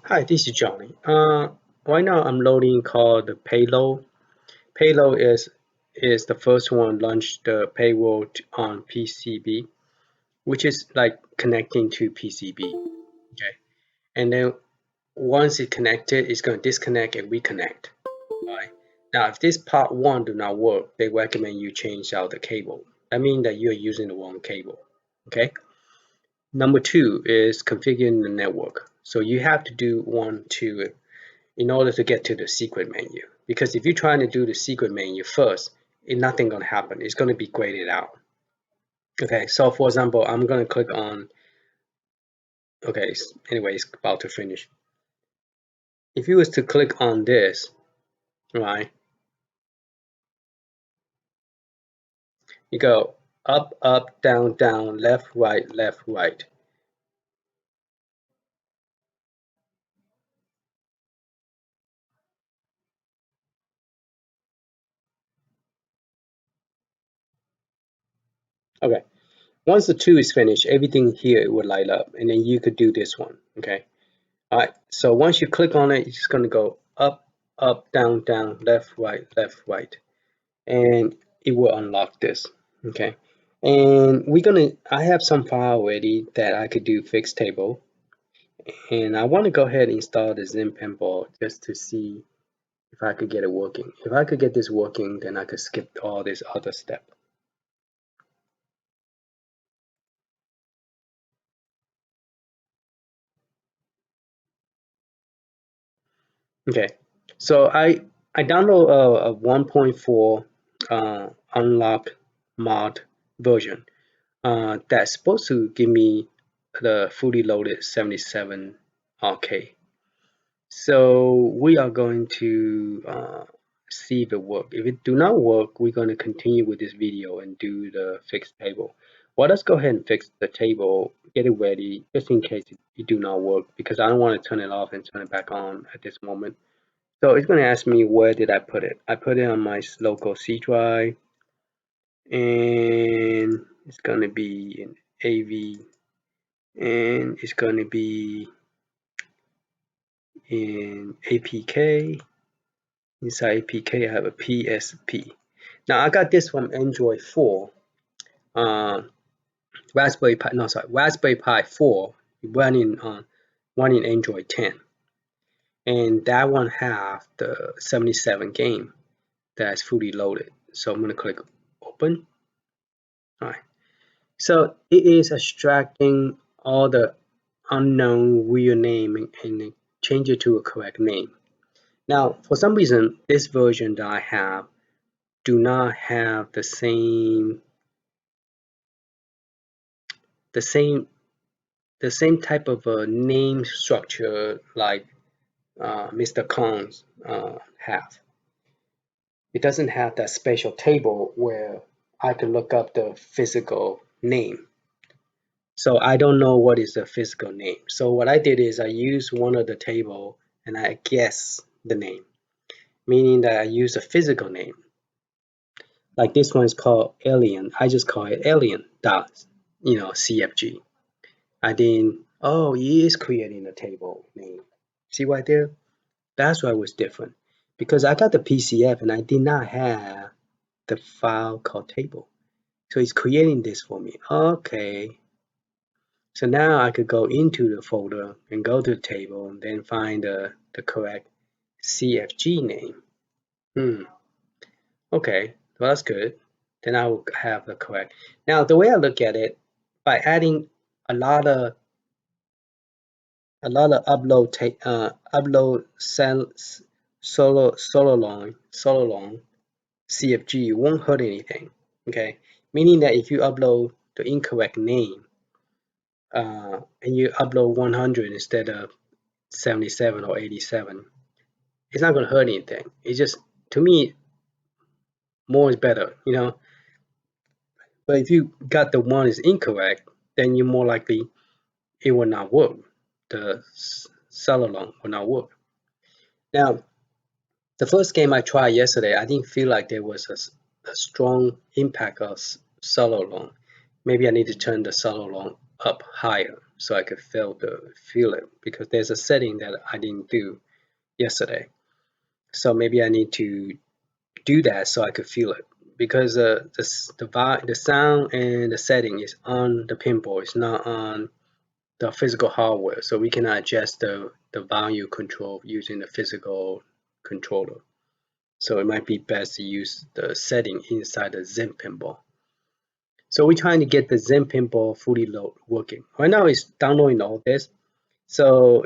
Hi, this is Johnny. Right now I'm loading called the payload. Payload is the first one launched the payload on PCB, which is like connecting to PCB. Okay, and then once it connected, it's going to disconnect and reconnect. Right. Now, if this part one do not work, they recommend you change out the cable. That means that you're using the wrong cable. Okay. Number two is configuring the network. So you have to do 1, 2 in order to get to the secret menu. Because if you're trying to do the secret menu first, nothing gonna happen. It's gonna be graded out. Okay, so for example, I'm gonna click on, okay, anyway, it's about to finish. If you was to click on this, right, you go up, up, down, down, left, right, left, right. Okay, once the 2 is finished, everything here will light up, and then you could do this one, okay? All right, so once you click on it, it's just gonna go up, up, down, down, left, right, and it will unlock this, okay? And I have some file already that I could do fixed table, and I want to go ahead and install the Zen Pinball just to see if I could get it working. If I could get this working, then I could skip all this other step. Okay, so I download a 1.4 unlock mod version that's supposed to give me the fully loaded 77 RK. So we are going to see if it works. If it do not work, we're going to continue with this video and do the fixed table. Well, let's go ahead and fix the table, get it ready, just in case it do not work, because I don't want to turn it off and turn it back on at this moment. So it's going to ask me where did I put it. I put it on my local C drive, and it's going to be in AV, and it's going to be in APK. Inside APK, I have a PSP. Now I got this from Android 4, Raspberry Pi 4 running Android 10, and that one have the 77 game that's fully loaded. So I'm gonna click open. All right. So it is extracting all the unknown real name and change it to a correct name. Now, for some reason, this version that I have do not have the same type of a name structure like Mr. Kong's have. It doesn't have that special table where I can look up the physical name. So I don't know what is the physical name. So what I did is I used one of the table and I guess the name, meaning that I use a physical name. Like this one is called Alien. I just call it Alien dot, CFG. I didn't, oh, he is creating a table name. See right there? That's why it was different. Because I got the PCF and I did not have the file called table. So he's creating this for me. Okay. So now I could go into the folder and go to the table and then find the correct CFG name. Okay, well that's good. Then I will have the correct. Now the way I look at it, by adding a lot of upload solenoid CFG won't hurt anything. Okay, meaning that if you upload the incorrect name and you upload 100 instead of 77 or 87, it's not gonna hurt anything. It's just, to me, more is better, But if you got the one is incorrect, then you're more likely it will not work. The solenoid will not work. Now, the first game I tried yesterday, I didn't feel like there was a strong impact of solenoid. Maybe I need to turn the solenoid up higher. so I could feel it, because there's a setting that I didn't do yesterday. So maybe I need to do that so I could feel it, because the sound and the setting is on the pinball, it's not on the physical hardware, so we cannot adjust the volume control using the physical controller. So it might be best to use the setting inside the Zen Pinball. So we're trying to get the Zen Pinball fully working. Right now it's downloading all this. So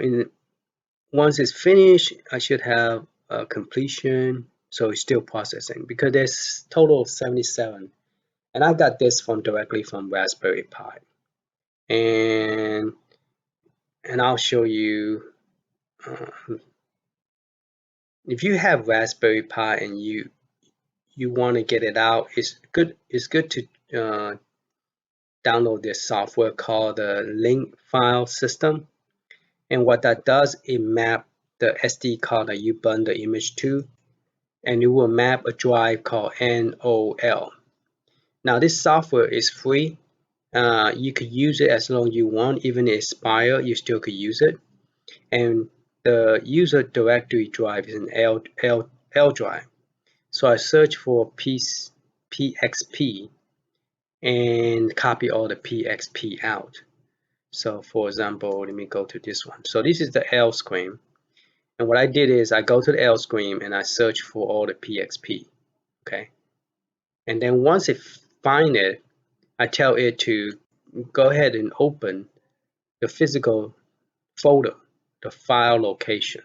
once it's finished, I should have a completion. So it's still processing, because there's total of 77. And I got this directly from Raspberry Pi. And I'll show you, if you have Raspberry Pi and you want to get it out, it's good to download this software called the link file system. And what that does, it map the SD card that you burn the image to, and it will map a drive called NOL. Now this software is free. You could use it as long as you want. Even if it expires, you still could use it. And the user directory drive is an L drive. So I search for PXP and copy all the PXP out. So for example, let me go to this one. So this is the L screen. And what I did is I go to the L screen and I search for all the PXP. Okay. And then once it finds it, I tell it to go ahead and open the physical folder, the file location.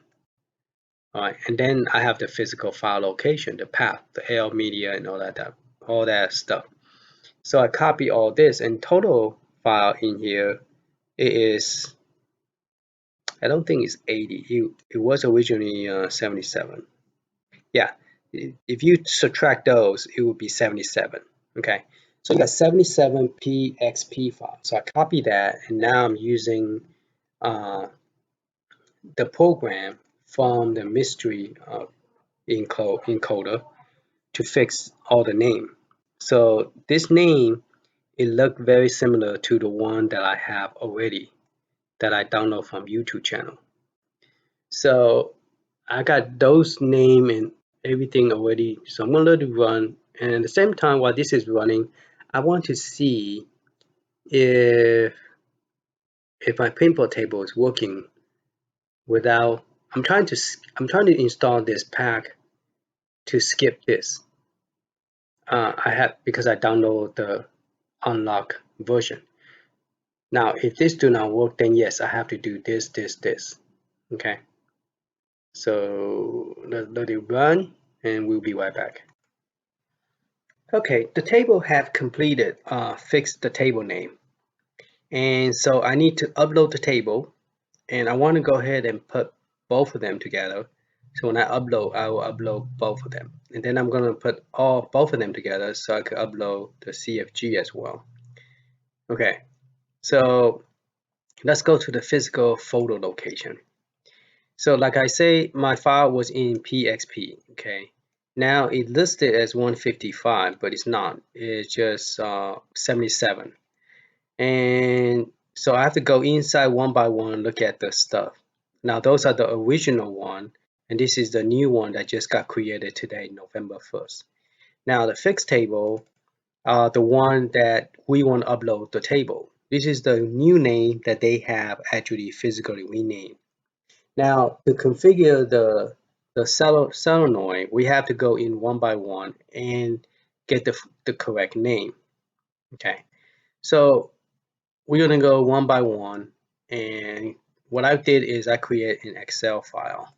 All right. And then I have the physical file location, the path, the L media and all that stuff. So I copy all this, and total file in here, it is, I don't think it's 80. It was originally 77. Yeah, if you subtract those, it would be 77. Okay, so you got 77 PXP file. So I copy that, and now I'm using the program from the mystery encoder to fix all the name. So this name, it looked very similar to the one that I have already, that I download from YouTube channel. So I got those name and everything already. So I'm gonna let it run. And at the same time, while this is running, I want to see if my pinball table is working without. I'm trying to install this pack to skip this. I have, because I download the unlock version. Now, if this do not work, then yes, I have to do this. Okay. So let it run, and we'll be right back. Okay, the table have completed, fixed the table name. And so I need to upload the table, and I want to go ahead and put both of them together. So when I upload, I will upload both of them. And then I'm going to put both of them together so I can upload the CFG as well. Okay, so let's go to the physical folder location. So like I say, my file was in PXP, okay? Now it listed as 155, but it's not. It's just 77. And so I have to go inside one by one, look at the stuff. Now those are the original one, and this is the new one that just got created today, November 1st. Now the fixed table, the one that we want to upload the table. This is the new name that they have actually physically renamed. Now to configure the solenoid, we have to go in one by one and get the correct name. Okay, so we're gonna go one by one, and what I did is I create an Excel file.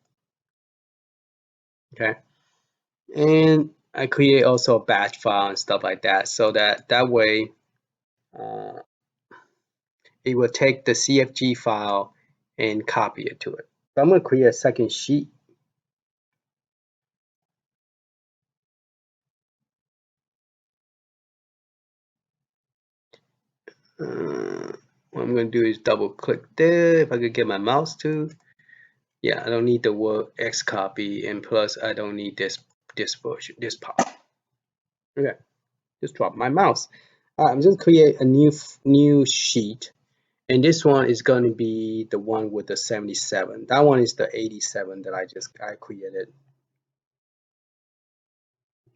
Okay, and I create also a batch file and stuff like that, so that way it will take the CFG file and copy it to it. So I'm gonna create a second sheet. What I'm going to do is double click there. If I could get my mouse to, yeah, I don't need the word X copy, and plus I don't need this version, this part. Okay, just drop my mouse. I'm just create a new sheet, And this one is going to be the one with the 77. That one is the 87 that I created.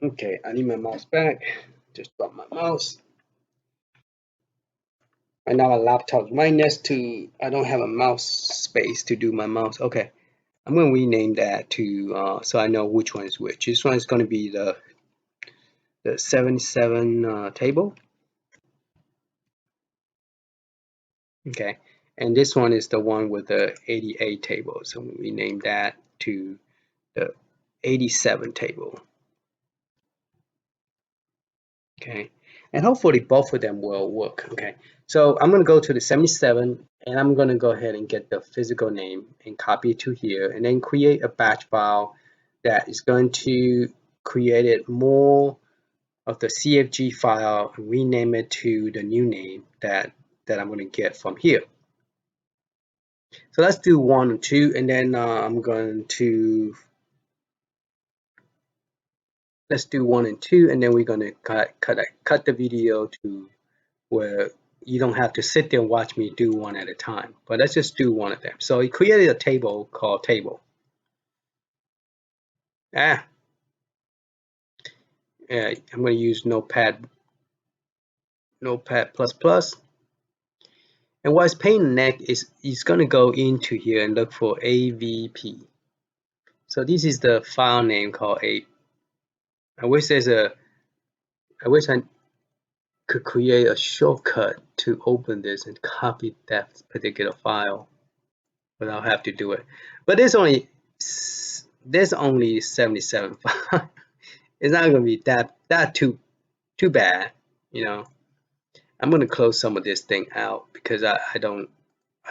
Okay, I need my mouse back. Just drop my mouse. And now my laptop's right next to, I don't have a mouse space to do my mouse. Okay, I'm going to rename that to, so I know which one is which. This one is going to be the 77 table. Okay, and this one is the one with the 88 table. So we name that to the 87 table. Okay, and hopefully both of them will work. Okay, so I'm going to go to the 77 and I'm going to go ahead and get the physical name and copy it to here and then create a batch file that is going to create it more of the CFG file and rename it to the new name that I'm going to get from here. So let's do 1 and 2 and then I'm going to let's do 1 and 2 and then we're going to cut the video to where you don't have to sit there and watch me do one at a time, but let's just do one of them. So he created a table called table. I'm going to use Notepad++. And what's pain next is he's going to go into here and look for AVP. So this is the file name called A. I wish I could create a shortcut to open this and copy that particular file, but I'll have to do it. But there's only 77 files. It's not gonna be that too bad, you know. I'm gonna close some of this thing out because I don't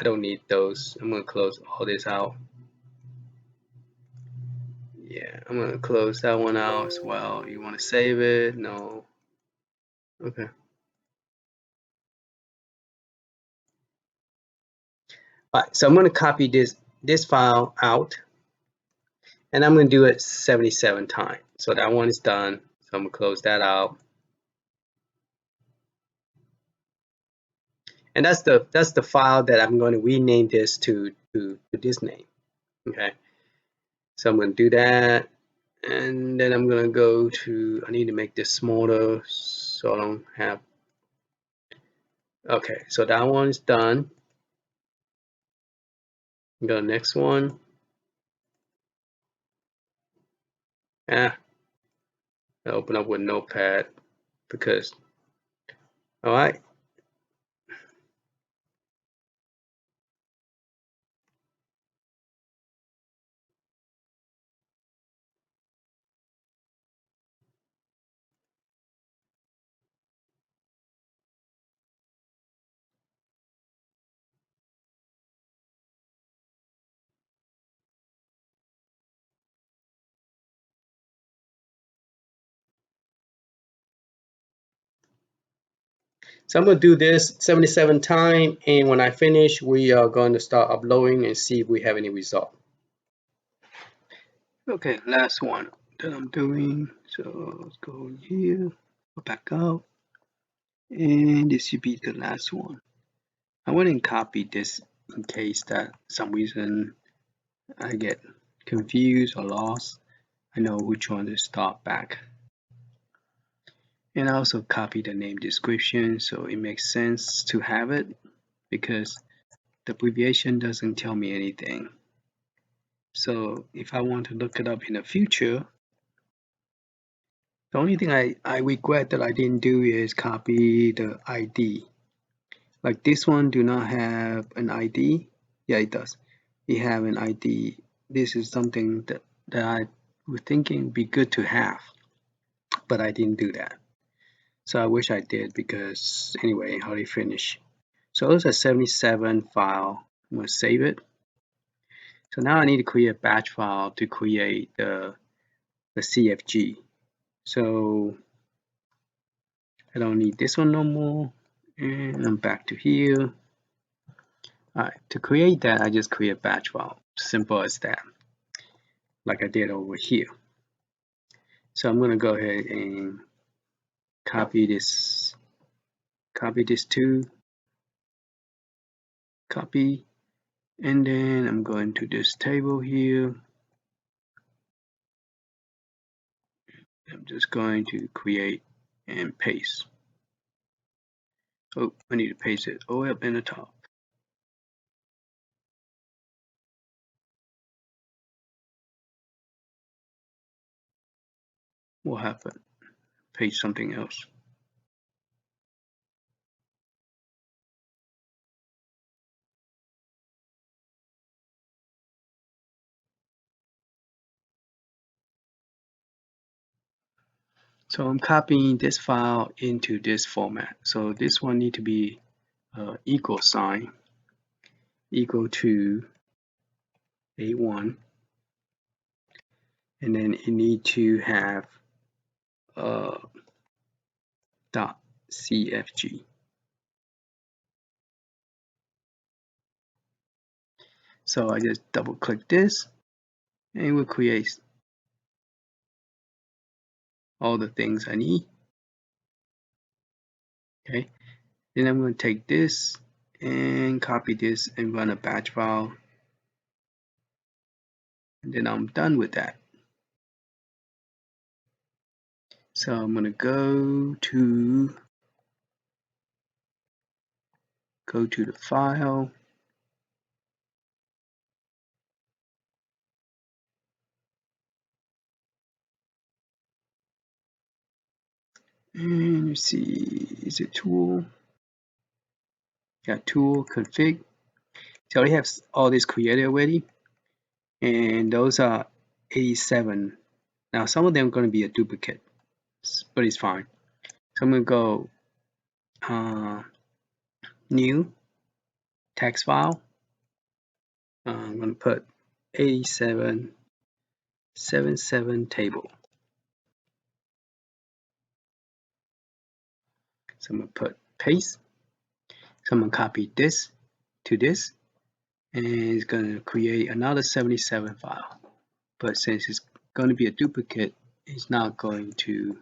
need those. I'm gonna close all this out. Yeah, I'm gonna close that one out as well. You want to save it? No. Okay. All right, so I'm gonna copy this file out, and I'm gonna do it 77 times. So that one is done. So I'm gonna close that out. And that's the file that I'm going to rename this to this name. Okay, so I'm going to do that, and then I'm going to go to, I need to make this smaller so I don't have, okay, so that one is done. Go to the next one. I open up with Notepad because, all right. So I'm going to do this 77 times, and when I finish, we are going to start uploading and see if we have any result. Okay, last one that I'm doing. So let's go here, go back out, and this should be the last one. I went and copied this in case that some reason I get confused or lost. I know which one to start back. And I also copy the name description so it makes sense to have it because the abbreviation doesn't tell me anything. So if I want to look it up in the future, the only thing I regret that I didn't do is copy the ID. Like this one do not have an ID. Yeah, it does. It have an ID. This is something that I was thinking would be good to have, but I didn't do that. So I wish I did because anyway, how do you finish? So it's a 77 file. I'm gonna save it. So now I need to create a batch file to create the CFG. So I don't need this one no more. And I'm back to here. Alright, to create that, I just create a batch file. Simple as that. Like I did over here. So I'm going to go ahead and copy this too. copy, and then I'm going to this table here. I'm just going to create and paste. Oh, I need to paste it all up in the top. What happened? Paste something else. So I'm copying this file into this format. So this one need to be equal sign equal to A1, and then it need to have .cfg. So I just double click this, and it will create all the things I need. Okay, then I'm going to take this and copy this and run a batch file, and then I'm done with that. So I'm going to go to the file, and you see, is it tool? Got tool config. So I already have all this created already, and those are 87. Now some of them are going to be a duplicate, but it's fine. So I'm going to go new text file. I'm going to put 8777 table. So I'm going to put paste. So I'm going to copy this to this, and it's going to create another 77 file. But since it's going to be a duplicate, it's not going to.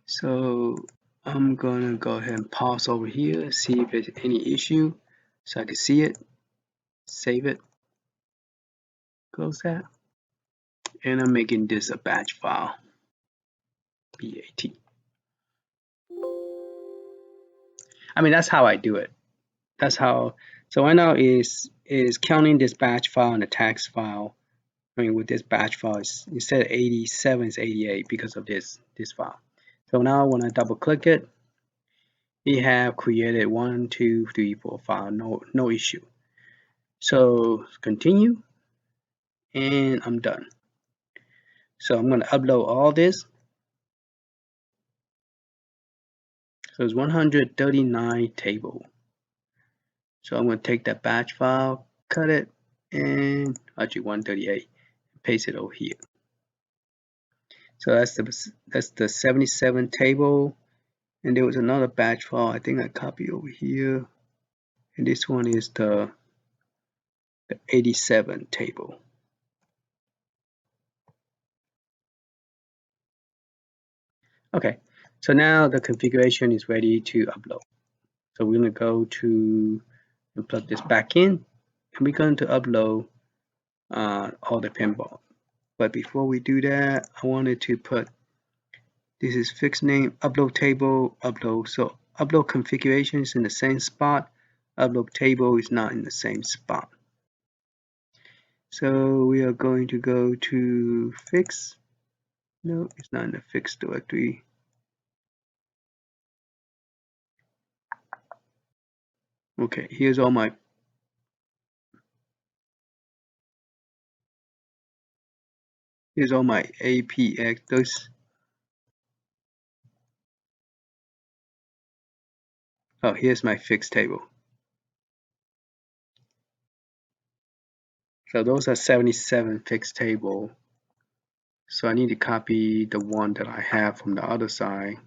So I'm going to go ahead and pause over here, see if there's any issue, so I can see it, save it, close that, and I'm making this a batch file, BAT. I mean, that's how I do it. That's how. So right now is counting this batch file and the text file. I mean, with this batch file, instead of 87, it's 88 because of this file. So now when I double click it, we have created 1, 2, 3, 4, 5, no issue. So continue, and I'm done. So I'm going to upload all this. So it's 139 table. So I'm going to take that batch file, cut it, and actually 138, paste it over here. So that's the 77 table, and there was another batch file I think I copied over here, and this one is the 87 table. Okay, so now the configuration is ready to upload. So we're going to go to and plug this back in, and we're going to upload all the pinball. But before we do that, I wanted to put, this is fixed name, upload table, upload. So upload configuration is in the same spot, upload table is not in the same spot. So we are going to go to fix. No, it's not in the fix directory. Okay, here's all my APX. Those. Oh, here's my fixed table. So those are 77 fixed table. So I need to copy the one that I have from the other side.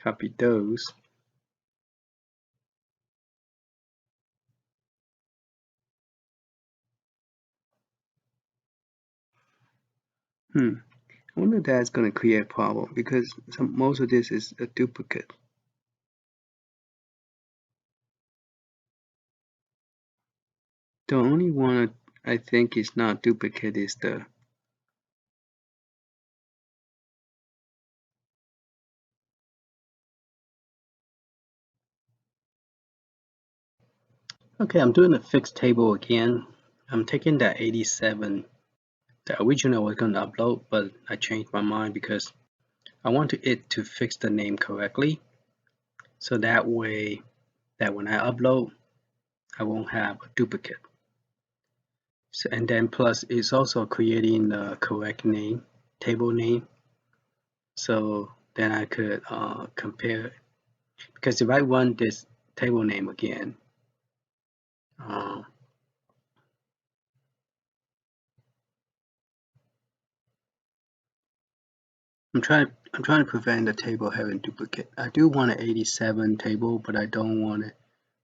Copy those. I wonder if that's going to create a problem because most of this is a duplicate. The only one I think is not duplicate is the okay, I'm doing a fixed table again. I'm taking that 87. The original I was going to upload, but I changed my mind because I want it to fix the name correctly. So that way that when I upload, I won't have a duplicate. So, and then plus it's also creating the correct name, table name. So then I could compare, because if I run this table name again, I'm trying to prevent the table having duplicate. I do want an 87 table, but I don't want a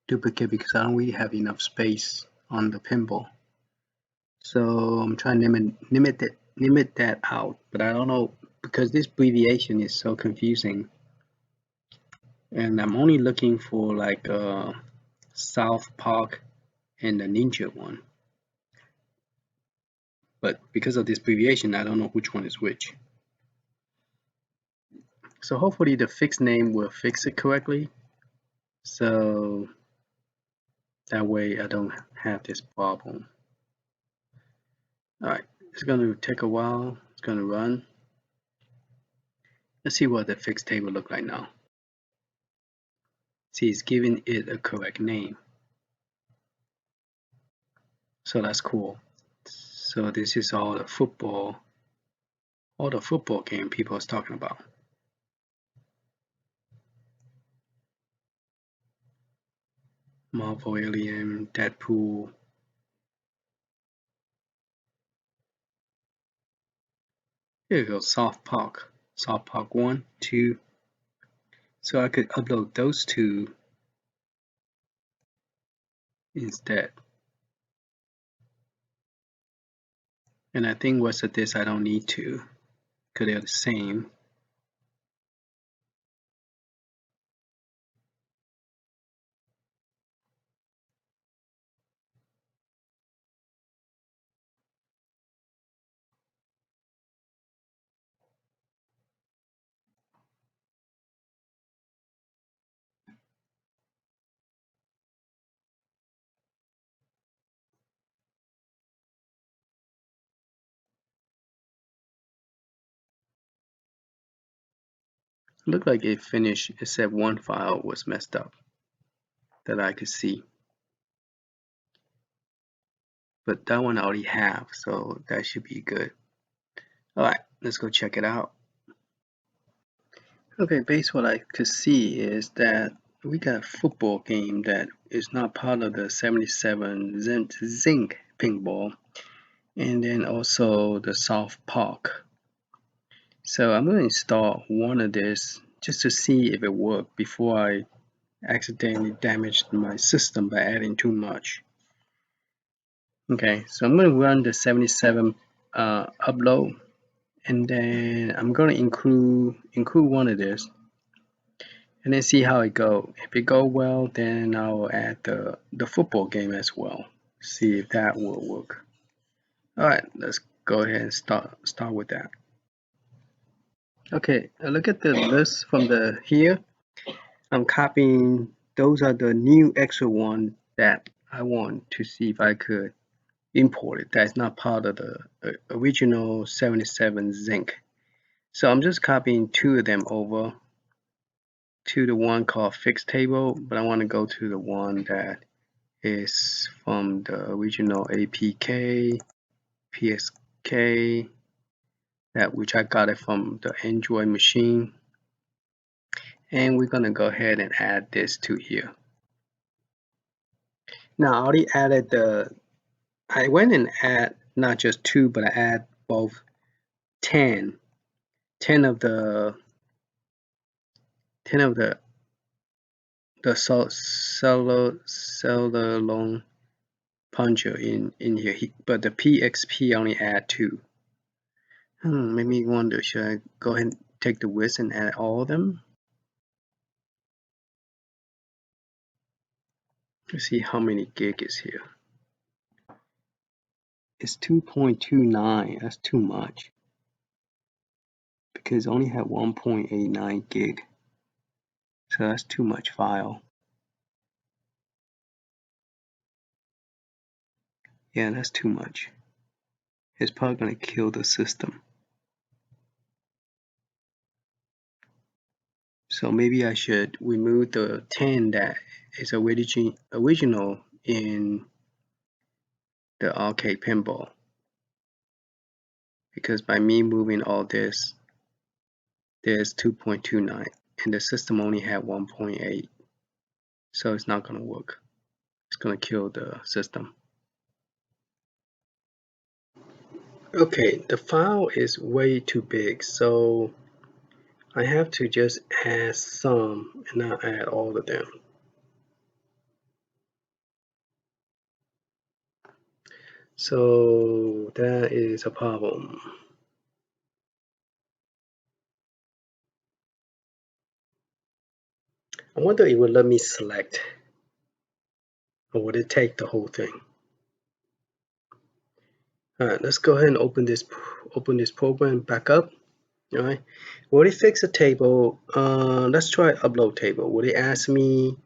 duplicate because I don't really have enough space on the pinball. So I'm trying to limit that out, but I don't know because this abbreviation is so confusing. And I'm only looking for like South Park and the Ninja one. But because of this abbreviation, I don't know which one is which. So hopefully the fixed name will fix it correctly. So that way I don't have this problem. Alright, it's going to take a while. It's going to run. Let's see what the fixed table look like now. See, it's giving it a correct name. So that's cool. So this is all the football game people is talking about. Marvel, Alien, Deadpool. Here you go, South Park 1, 2. So I could upload those two instead. And I think what's of this I don't need to, because they're the same. Looked like it finished except one file was messed up that I could see. But that one I already have, so that should be good. Alright, let's go check it out. Okay, basically what I could see is that we got a football game that is not part of the 77 Zen Pinball, and then also the South Park. So I'm going to install one of this just to see if it works before I accidentally damage my system by adding too much. Okay, so I'm going to run the 77 upload, and then I'm going to include one of this, and then see how it goes. If it goes well, then I'll add the football game as well. See if that will work. All right, let's go ahead and start with that. Okay, look at the list from the here. I'm copying. Those are the new extra one that I want to see if I could import it. That's not part of the original 77 Zinc. So I'm just copying two of them over to the one called fixed table, but I want to go to the one that is from the original APK, PSK, that which I got it from the Android machine. And we're going to go ahead and add this to here. Now I already added I went and add not just two, but I add both 10 of the cellular puncher in here, but the PXP only add 2. Made me wonder, should I go ahead and take the width and add all of them? Let's see how many gig is here. It's 2.29. That's too much because I only have 1.89 gig. So that's too much file. Yeah, that's too much. It's probably going to kill the system. So maybe I should remove the 10 that is original in the arcade pinball. Because by me moving all this, there's 2.29 and the system only had 1.8. So it's not going to work. It's going to kill the system. Okay, the file is way too big, so I have to just add some and not add all of them. So that is a problem. I wonder if it would let me select, or would it take the whole thing? All right, let's go ahead and open this program back up. All right, will it fix a table? Let's try upload table. Will it ask me?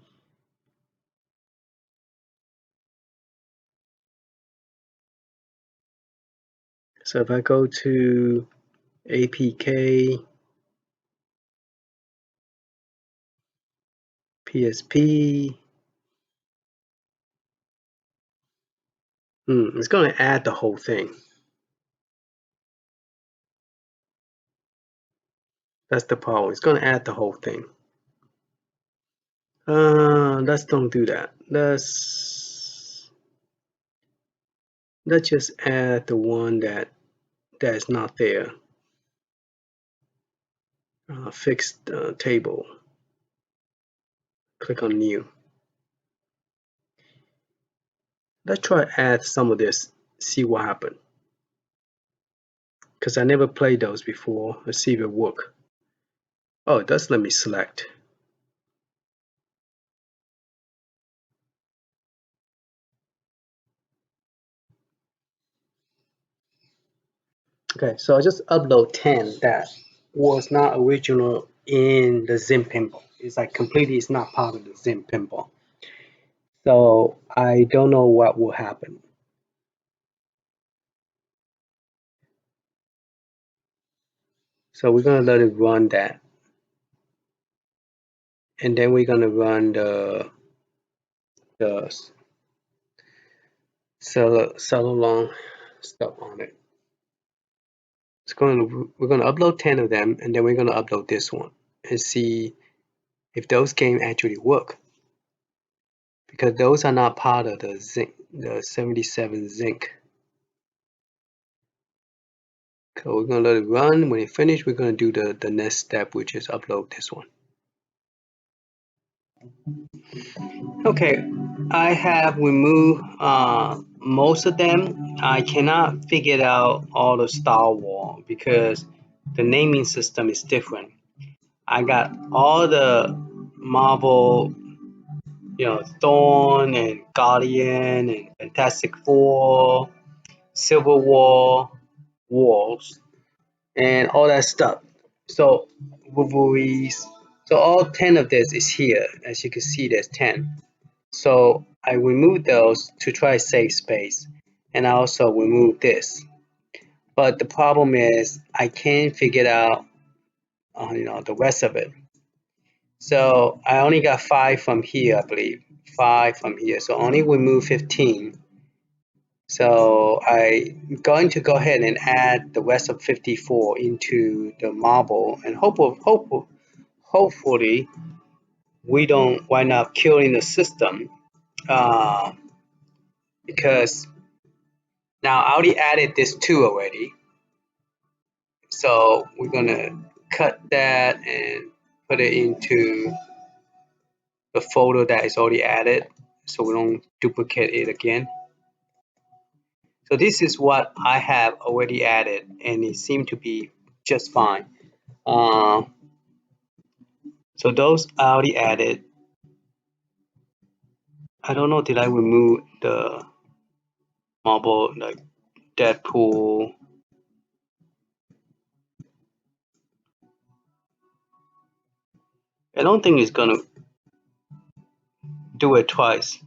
So if I go to APK, PSP, it's going to add the whole thing. That's the problem. It's going to add the whole thing. Let's don't do that. Let's just add the one that's not there. Fixed table. Click on new. Let's try add some of this. See what happens. Because I never played those before. Let's see if it works. Oh, it does let me select. Okay, so I just upload 10 that was not original in the Zen Pinball. It's like completely, it's not part of the Zen Pinball. So I don't know what will happen. So we're gonna let it run that. And then we're gonna run the long stuff on it. We're gonna upload 10 of them, and then we're gonna upload this one and see if those games actually work. Because those are not part of the 77 zinc. So we're gonna let it run. When it finishes, we're gonna do the next step, which is upload this one. Okay, I have removed most of them. I cannot figure out all the Star Wars because the naming system is different. I got all the Marvel, Thorn and Guardian and Fantastic Four, Civil War, Wars, and all that stuff. So Wolverines. So all 10 of this is here. As you can see, there's 10. So I removed those to try to save space, and I also removed this. But the problem is I can't figure out, the rest of it. So I only got 5 from here, I believe. 5 from here. So only remove 15. So I'm going to go ahead and add the rest of 54 into the marble, and hopefully we don't wind up killing the system. Because now I already added this 2 already. So we're gonna cut that and put it into the folder that is already added so we don't duplicate it again. So this is what I have already added, and it seemed to be just fine. So those I already added. I don't know, did I remove the marble, like Deadpool? I don't think it's gonna do it twice.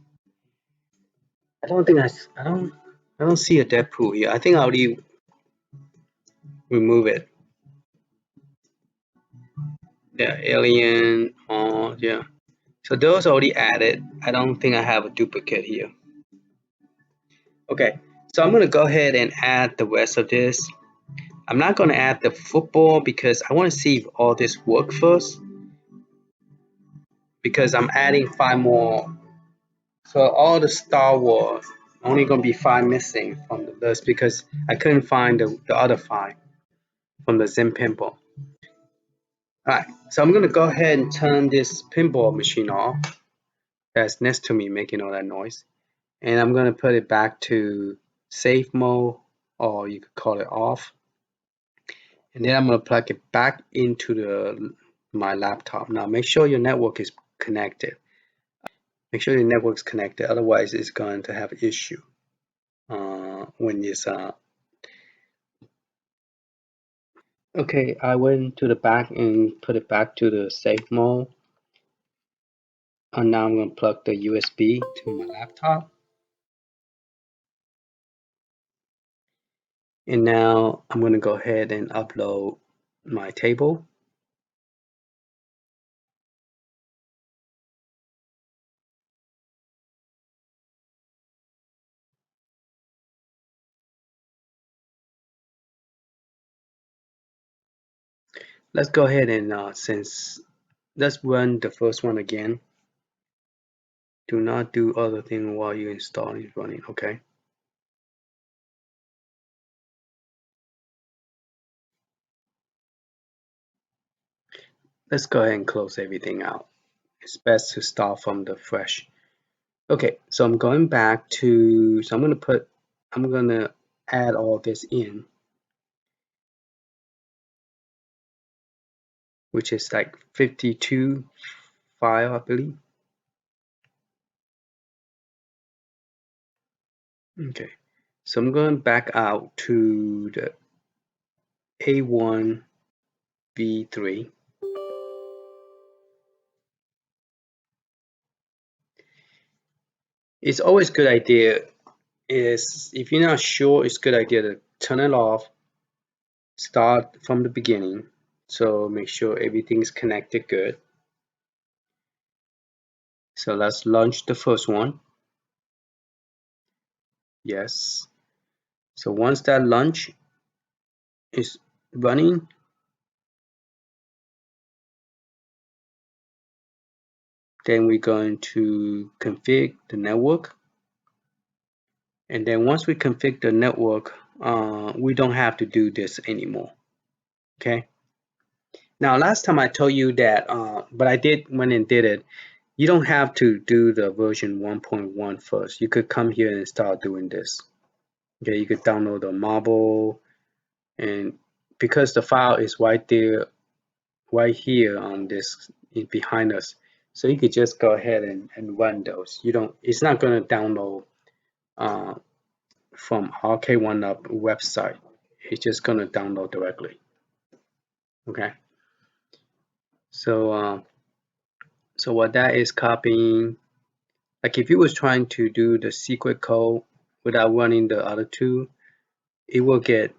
I don't think I don't see a Deadpool here. I think I already remove it. Yeah, alien. Oh yeah. So those already added. I don't think I have a duplicate here. Okay, so I'm gonna go ahead and add the rest of this. I'm not gonna add the football because I want to see if all this work first. Because I'm adding 5 more. So all the Star Wars only gonna be 5 missing from the list because I couldn't find the other 5 from the Zen Pinball. Alright, so I'm gonna go ahead and turn this pinball machine off that's next to me making all that noise. And I'm gonna put it back to safe mode, or you could call it off. And then I'm gonna plug it back into my laptop. Now make sure your network is connected. Make sure your network is connected, otherwise it's going to have an issue when it's okay. I went to the back and put it back to the safe mode, and now I'm going to plug the USB to my laptop, and now I'm going to go ahead and upload my table. Let's go ahead and let's run the first one again. Do not do other thing while you install is running, okay? Let's go ahead and close everything out. It's best to start from the fresh. Okay, so I'm going back to, so I'm gonna add all this in, which is like 52 file, I believe. Okay, so I'm going back out to the A1 V3. It's always a good idea is if you're not sure, it's a good idea to turn it off, start from the beginning. So make sure everything's connected good. So let's launch the first one. Yes. So once that launch is running, then we're going to configure the network. And then once we configure the network, we don't have to do this anymore. Okay. Now, last time I told you that, but I went and did it. You don't have to do the version 1.1 first. You could come here and start doing this. Okay, you could download the marble, and because the file is right there, right here on this behind us, so you could just go ahead and run those. You don't. It's not going to download from Arcade1up website. It's just going to download directly. Okay. So so what that is copying, like if you was trying to do the secret code without running the other two, it will get,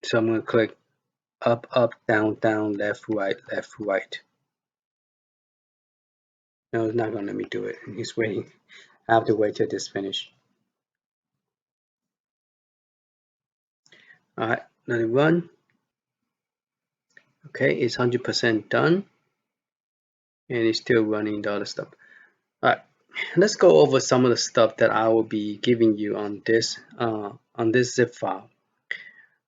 so I'm going to click up, up, down, down, left, right, left, right. No, it's not going to let me do it. He's waiting. I have to wait till this finish. All right, let it run. Okay, it's 100% done, and it's still running the other stuff. All right, let's go over some of the stuff that I will be giving you on this zip file.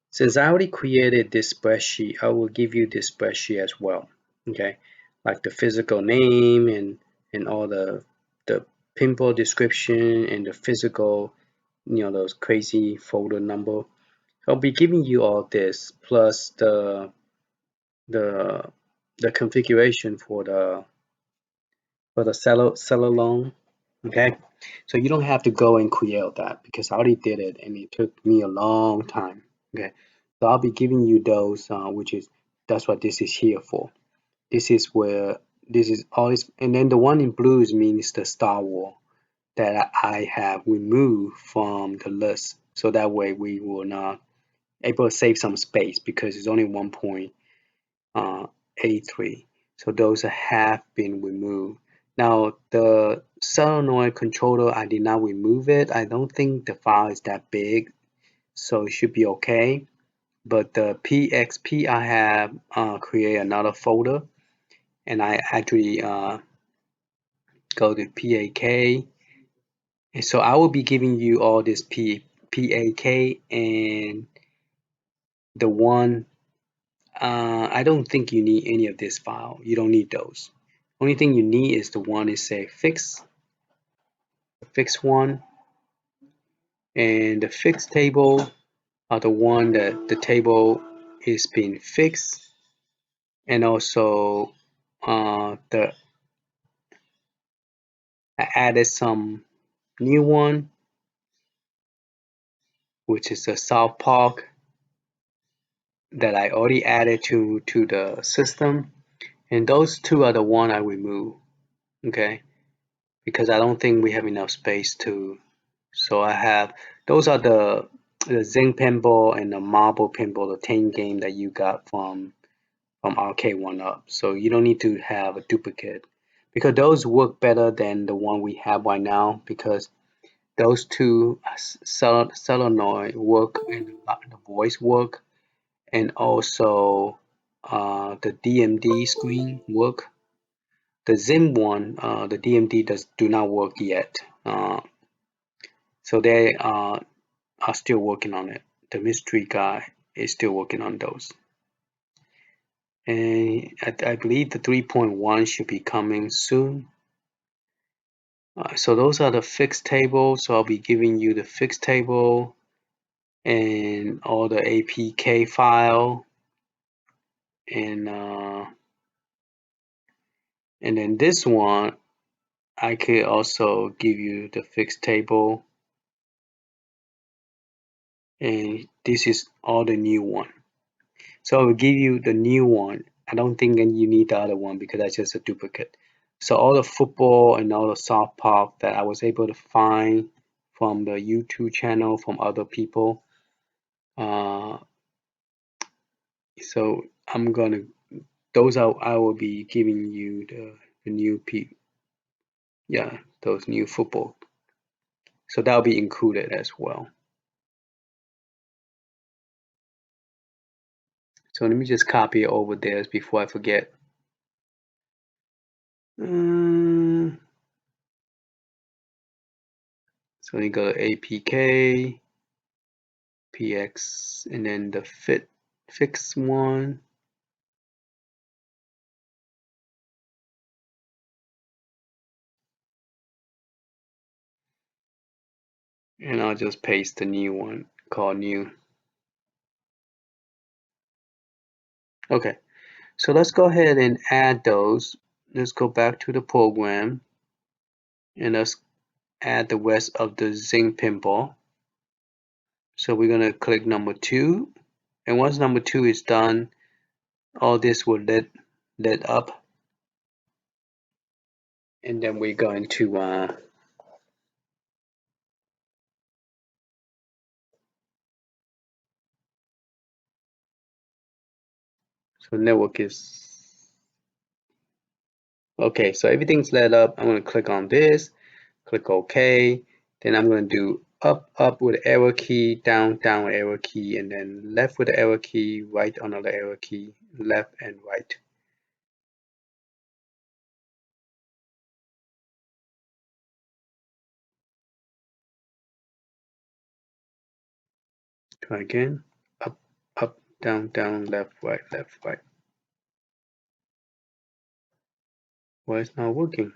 Since I already created this spreadsheet, I will give you this spreadsheet as well. Okay, like the physical name and all the pinball description and the physical those crazy folder number. I'll be giving you all this plus the the configuration for the seller loan. Okay, so you don't have to go and create that because I already did it and it took me a long time. Okay, so I'll be giving you those, which is that's what this is here for. This is where this is all this, and then the one in blues means the Star Wars that I have removed from the list, so that way we will not able to save some space because it's only 1.83. So those have been removed. Now the solenoid controller, I did not remove it. I don't think the file is that big, so it should be okay. But the PXP, I have create another folder, and I actually go to PAK. And so I will be giving you all this PAK and the one. I don't think you need any of this file. You don't need those. Only thing you need is the one is say fix one, and the fix table are the one that the table is being fixed, and also the I added some new one, which is the South Park that I already added to the system, and those two are the one I remove. Okay, because I don't think we have enough space to. So I have those are the Zen Pinball and the Marble Pinball, the 10 game that you got from Arcade1up. So you don't need to have a duplicate because those work better than the one we have right now because those two solenoid work and the voice work, and also the DMD screen work. The Zen one, the DMD do not work yet. So they are still working on it. The mystery guy is still working on those. And I believe the 3.1 should be coming soon. So those are the fixed tables. So I'll be giving you the fixed table and all the APK file, and then this one I could also give you the fixed table, and this is all the new one. So I will give you the new one. I don't think you need the other one because that's just a duplicate. So all the football and all the soft pop that I was able to find from the YouTube channel from other people. So I'm gonna those I will be giving you the new those new football. So that'll be included as well. So let me just copy it over there before I forget. So you go to APK, PX, and then the fix one. And I'll just paste the new one called new. Okay, so let's go ahead and add those. Let's go back to the program and let's add the rest of the Zen Pinball. So we're gonna click number 2, and once number 2 is done, all this will lit up, and then we're going to so network is okay. So everything's lit up. I'm gonna click on this, click OK. Then I'm gonna do up with the arrow key, down with arrow key, and then left with the arrow key, right another arrow key, left and right. Try again. Up, down, left, right, left, right. Why it's not working?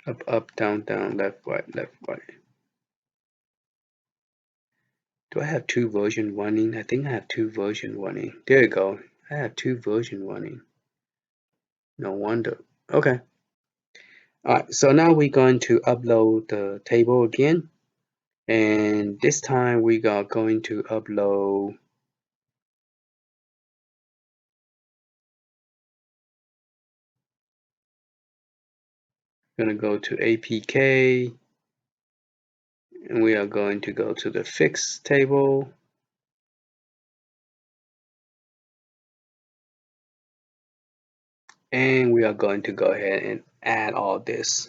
Up, down, left, right, left, right. Do I have two versions running? I think I have two versions running. There you go. I have two versions running. No wonder. Okay. Alright, so now we're going to upload the table again. And this time we are going to upload going to go to APK, and we are going to go to the fixed table. And we are going to go ahead and add all this.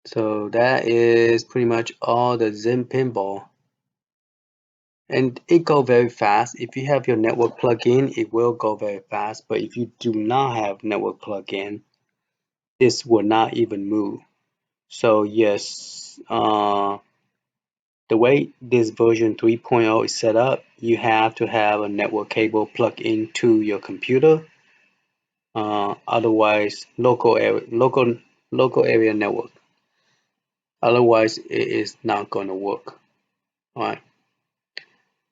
So that is pretty much all the Zen Pinball. And it goes very fast. If you have your network plug-in, it will go very fast. But if you do not have network plug-in, this will not even move. So yes, the way this version 3.0 is set up, you have to have a network cable plugged into your computer. Otherwise, local area network. Otherwise, it is not going to work. All right.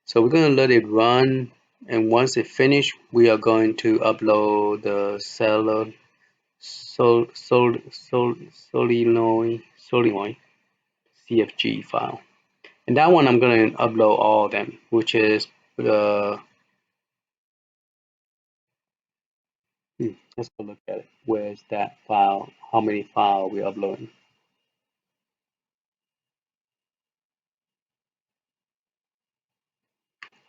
So we're going to let it run, and once it finishes, we are going to upload the solenoid CFG file. And that one I'm going to upload all of them, which is let's go look at it. Where's that file? How many files we're uploading?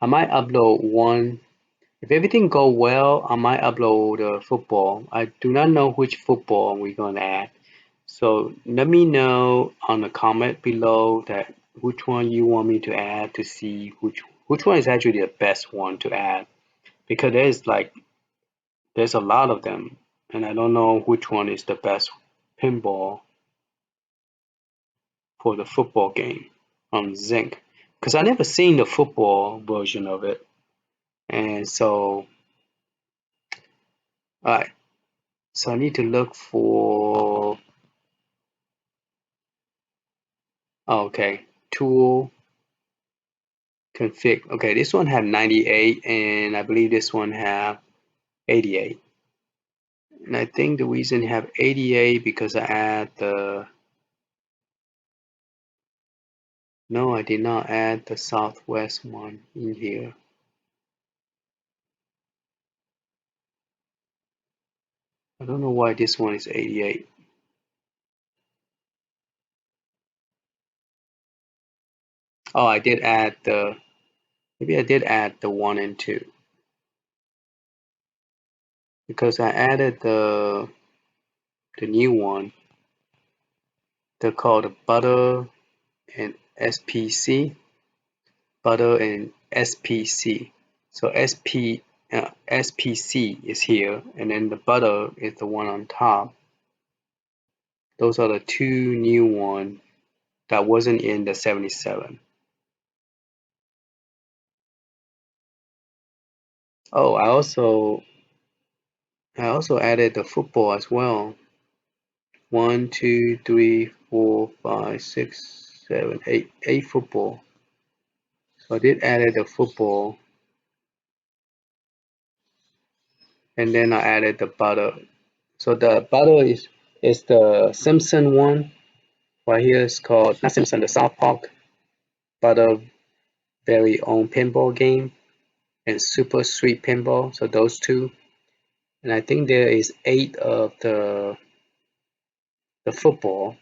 I might upload one. If everything go well, I might upload football. I do not know which football we're going to add. So let me know on the comment below that which one you want me to add to see which one is actually the best one to add, because there's a lot of them and I don't know which one is the best pinball for the football game on Zinc, because I never seen the football version of it. And so alright, so I need to look for okay, tool config. Okay, this one have 98 and I believe this one have 88. And I think the reason I have 88 because I add the no, I did not add the Southwest one in here. I don't know why this one is 88. Oh, I did add the maybe I did add the 1 and 2 because I added the new one. They're called Butter and SPC. Butter and SPC. So SPC is here, and then the butter is the one on top. Those are the two new ones that wasn't in the 77. Oh, I also added the football as well. 1, 2, 3, 4, 5, 6, 7, 8. 8 football. So I did added the football, and then I added the butter. So the butter is the Simpson one. Right here is called not Simpson, the South Park Butter very own pinball game, and Super Sweet Pinball. So those two. And I think there is 8 of the football,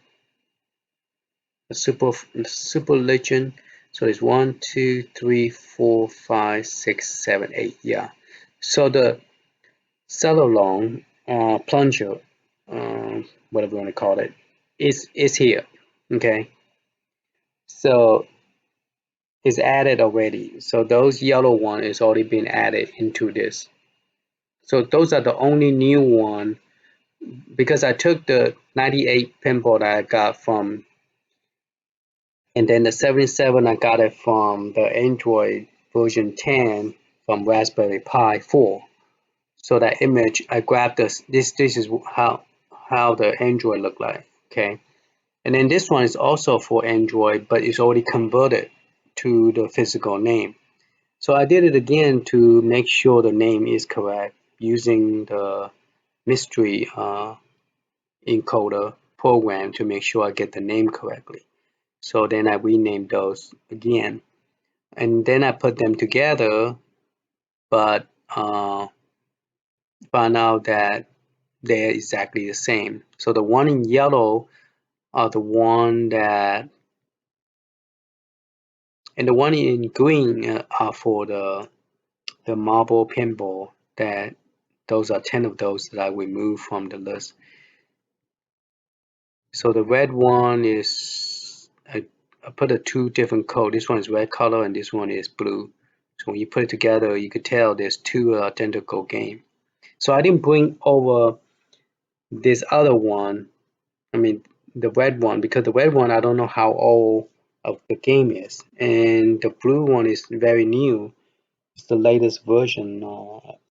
the super legend. So it's 1, 2, 3, 4, 5, 6, 7, 8. Yeah. So the cellular plunger, whatever you want to call it, is here. Okay. So it's added already. So those yellow one is already been added into this. So those are the only new one, because I took the 98 pinball that I got from, and then the 77 I got it from the Android version 10 from Raspberry Pi 4. So that image, I grabbed this. This is how the Android look like. Okay, and then this one is also for Android, but it's already converted to the physical name. So I did it again to make sure the name is correct using the mystery encoder program to make sure I get the name correctly. So then I renamed those again, and then I put them together, but found out that they're exactly the same. So the one in yellow are the one that, and the one in green are for the marble pinball. That those are 10 of those that I removed from the list. So the red one is I put a two different code. This one is red color and this one is blue. So when you put it together, you could tell there's two identical game. So I didn't bring over this other one. I mean the red one, because the red one I don't know how old of the game is, and the blue one is very new. It's the latest version.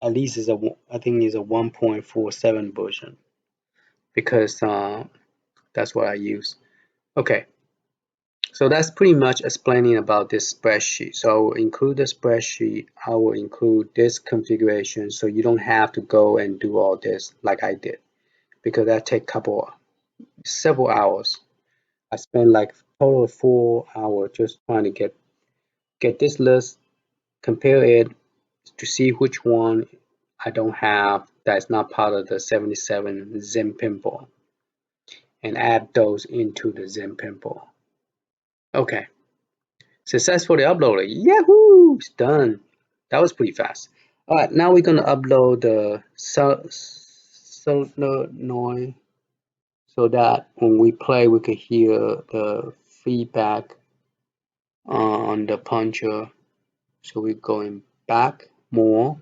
At least is I think is a 1.47 version, because that's what I use. Okay, so that's pretty much explaining about this spreadsheet. So I will include the spreadsheet. I will include this configuration, so you don't have to go and do all this like I did, because that take several hours. I spent like total of 4 hours just trying to get this list, compare it to see which one I don't have that's not part of the 77 Zen Pinball, and add those into the Zen Pinball. Okay, successfully uploaded. Yahoo! It's done. That was pretty fast. All right, now we're gonna upload the solenoid so that when we play, we can hear the feedback on the puncher. So we're going back more,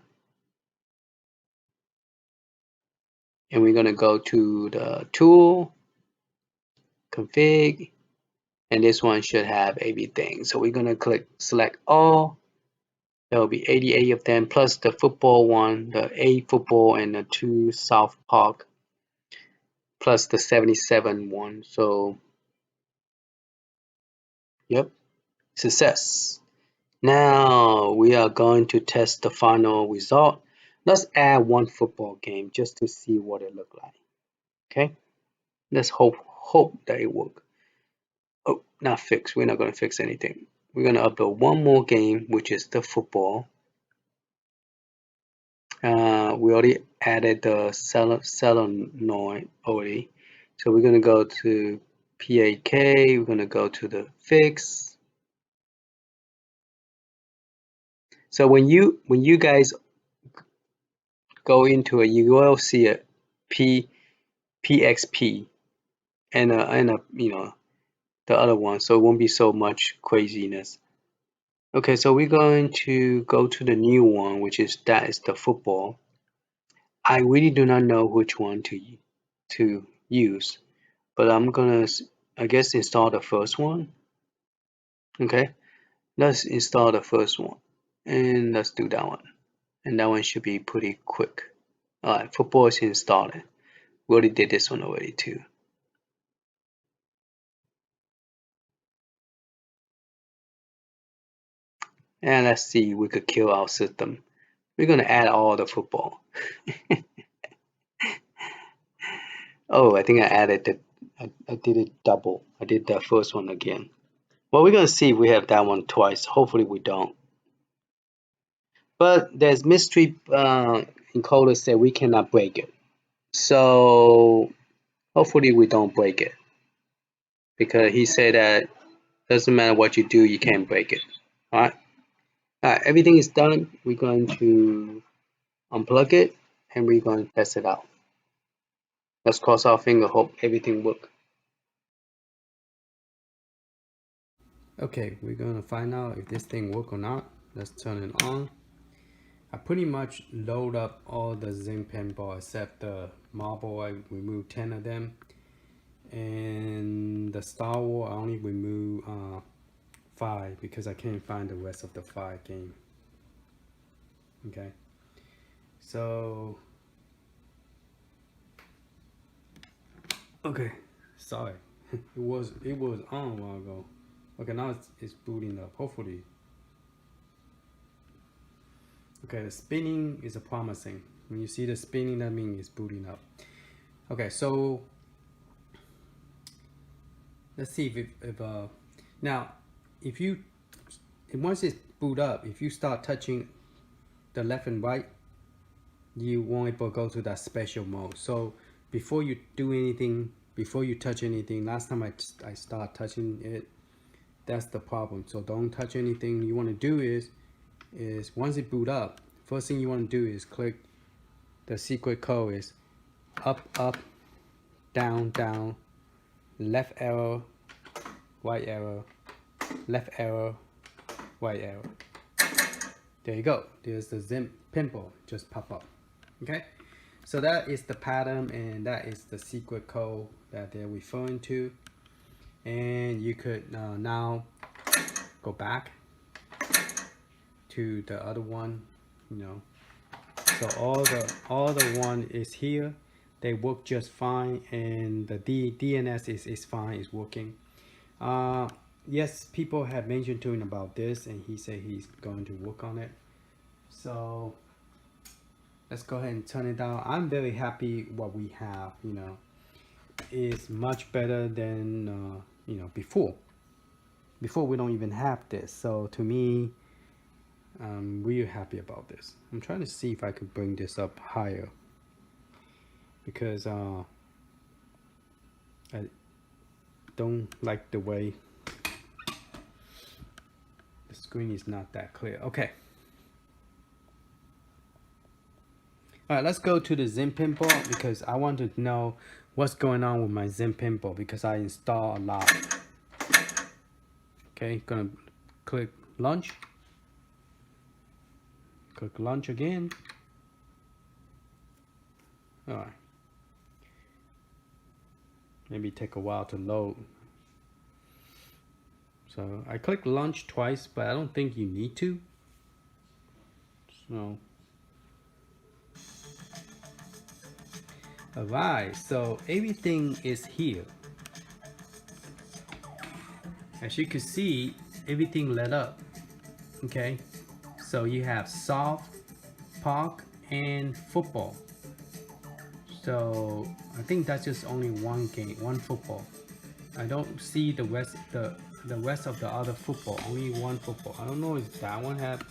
and we're gonna go to the tool, config, and this one should have everything. So we're gonna click select all. There will be 88 of them plus the football one, the A football and the 2 South Park, plus the 77 one. So yep, success. Now we are going to test the final result. Let's add one football game just to see what it look like. Okay, let's hope that it work. Oh, not fix. We're not going to fix anything. We're going to upload one more game, which is the football. We already added the solenoid already. So we're going to go to PAK. We're going to go to the fix. So when you guys go into it, you will see a PXP and a the other one, so it won't be so much craziness. Okay, so we're going to go to the new one, which is the football. I really do not know which one to use, but I'm gonna, I guess, install the first one. Okay, let's install the first one, and let's do that one, and that one should be pretty quick. All right, football is installed. We already did this one already too. And let's see, we could kill our system. We're gonna add all the football. Oh, I think I added the, I did it double. I did that first one again. Well, we're gonna see if we have that one twice. Hopefully we don't. But there's mystery encoder say we cannot break it. So hopefully we don't break it, because he said that doesn't matter what you do, you can't break it. All right. All right. Everything is done. We're going to unplug it and we're going to test it out. Let's cross our finger. Hope everything works. Okay, we're gonna find out if this thing work or not. Let's turn it on. I pretty much load up all the Zen Pinball except the marble. I removed 10 of them, and the Star Wars I only remove 5 because I can't find the rest of the 5 game. Okay, So okay, sorry. it was on a while ago. Okay, now it's booting up, hopefully. Okay, the spinning is a promising. When you see the spinning, that means it's booting up. Okay, so let's see if now once it's boot up, if you start touching the left and right, you won't able to go to that special mode. So before you do anything, before you touch anything, last time I start touching it, that's the problem. So don't touch anything. You want to do is once it boot up, first thing you want to do is click the secret code is up, up, down, down, left arrow, right arrow, left arrow, right arrow. There you go. There's the Zen Pinball just pop up. Okay, so that is the pattern and that is the secret code that they're referring to. And you could now go back to the other one, you know. So all the one is here. They work just fine, and the DNS is fine, is working. Yes, people have mentioned to him about this, and he said he's going to work on it. So let's go ahead and turn it down. I'm very happy what we have. You know, is much better than you know, before we don't even have this. So to me, I'm really happy about this. I'm trying to see if I could bring this up higher, because I don't like the way the screen is not that clear. Okay. All right, let's go to the Zen Pinball, because I want to know what's going on with my Zen Pinball, because I install a lot. Okay, gonna click launch. Click launch again. All right. Maybe take a while to load. So I click launch twice, but I don't think you need to. So. Alright, so everything is here. As you can see, everything lit up. Okay, so you have soft, park, and football. So I think that's just only one game, one football. I don't see the rest of the other football. Only one football. I don't know if that one had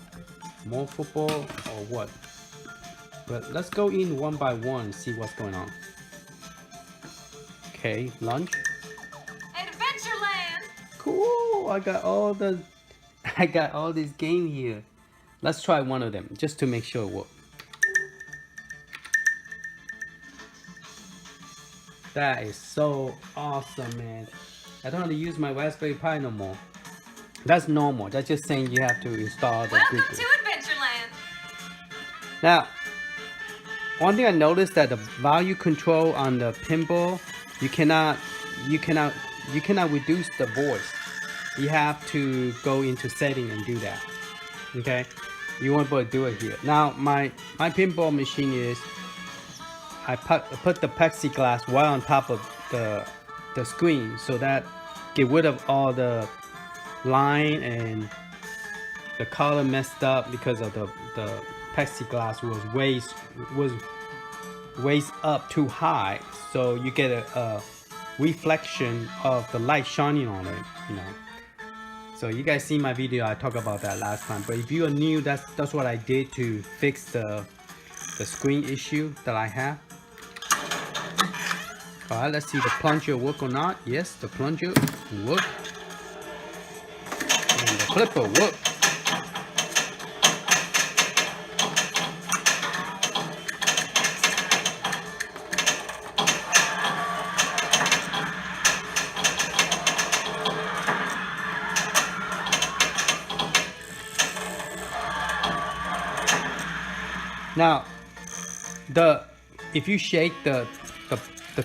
more football or what. But let's go in one by one and see what's going on. Okay, launch. Adventureland. Cool. I got all this game here. Let's try one of them just to make sure it works. That is so awesome, man. I don't have to use my Raspberry Pi no more. That's normal. That's just saying you have to install the Welcome Google. to Adventureland. Now, one thing I noticed that the value control on the pinball, you cannot reduce the voice. You have to go into setting and do that. Okay, you won't be able to do it here. Now my pinball machine is, I put the plexiglass right on top of the screen, so that get rid of all the line and the color messed up because of the plexiglass was raised up too high, so you get a reflection of the light shining on it, you know. So you guys see my video, I talked about that last time. But if you are new, that's what I did to fix the screen issue that I have. All right, let's see the plunger work or not. Yes, the plunger work. And the flipper work. Now, if you shake the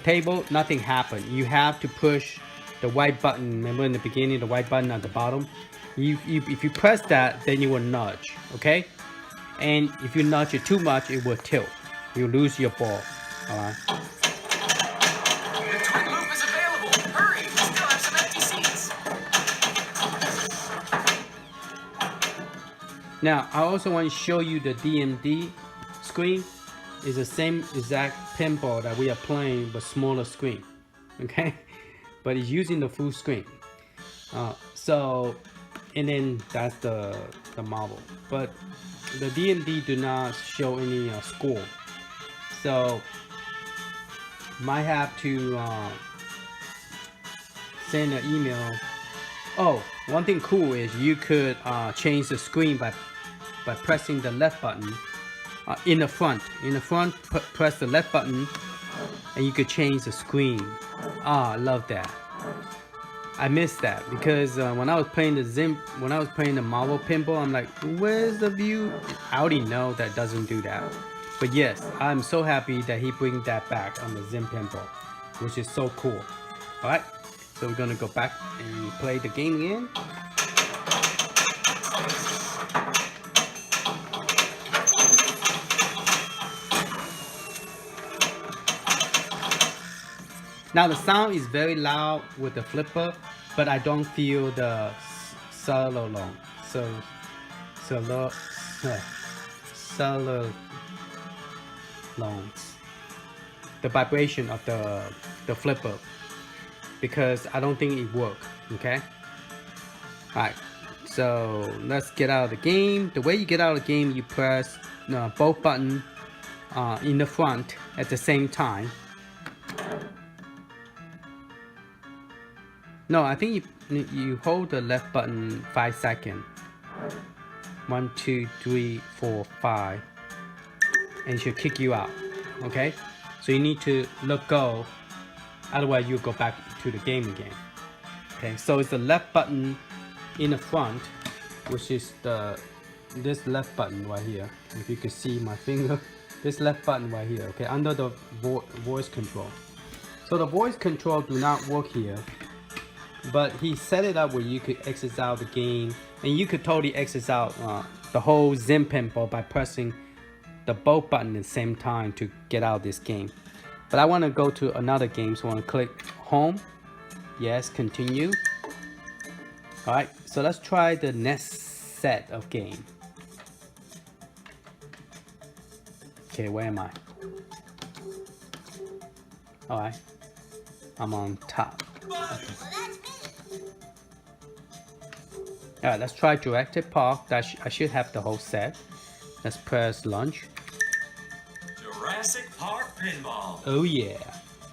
table, nothing happened. You have to push the white button. Remember in the beginning, the white button at the bottom? If you press that, then you will nudge, okay? And if you nudge it too much, it will tilt. You lose your ball. All right. The twin loop is available. Hurry, we still have some empty seats. Now, I also want to show you the DMD screen. It's the same exact pinball that we are playing, but smaller screen. Okay, but it's using the full screen. And then that's the model. But the DMD do not show any score. So might have to send an email. Oh, one thing cool is you could change the screen by pressing the left button in the front. In the front, press the left button, and you could change the screen. I love that. I missed that because when I was playing the Marvel pinball, I'm like, where's the view? I already know that doesn't do that. But yes, I'm so happy that he brings that back on the Zen Pinball, which is so cool. All right, so we're gonna go back and play the game again. Now the sound is very loud with the flipper, but I don't feel the solenoid. The vibration of the flipper, because I don't think it works. Okay. Alright, so let's get out of the game. The way you get out of the game, you press both buttons in the front at the same time. No, I think you hold the left button 5 seconds. 1, 2, 3, 4, 5, and it should kick you out. Okay, so you need to let go, otherwise you go back to the game again. Okay, so it's the left button in the front, which is this left button right here. If you can see my finger, this left button right here. Okay, under the voice control. So the voice control do not work here, but he set it up where you could exit out the game, and you could totally exit out the whole Zen Pinball by pressing the both button at the same time to get out of this game. But I want to go to another game, so I want to click home. Yes, continue. Alright, so let's try the next set of game. Okay, where am I? Alright, I'm on top. Okay. Alright, let's try Jurassic Park. I should have the whole set. Let's press launch. Jurassic Park Pinball. Oh yeah.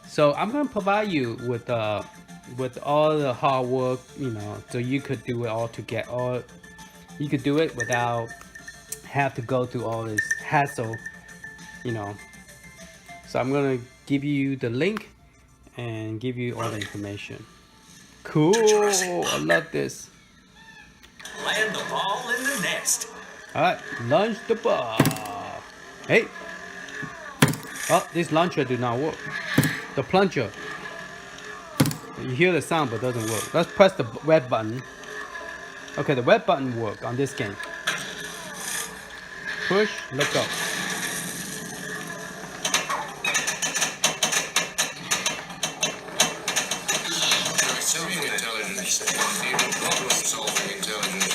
So I'm gonna provide you with all the hard work, you know, so you could do it all together. Or you could do it without have to go through all this hassle, you know. So I'm gonna give you the link and give you all the information. Cool. I love this. Land the ball in the nest. Alright, launch the ball. Hey. Oh, this launcher did not work. The plunger. You hear the sound but doesn't work. Let's press the red button. Okay, the red button worked on this game. Push, let go. Problem-solving intelligence.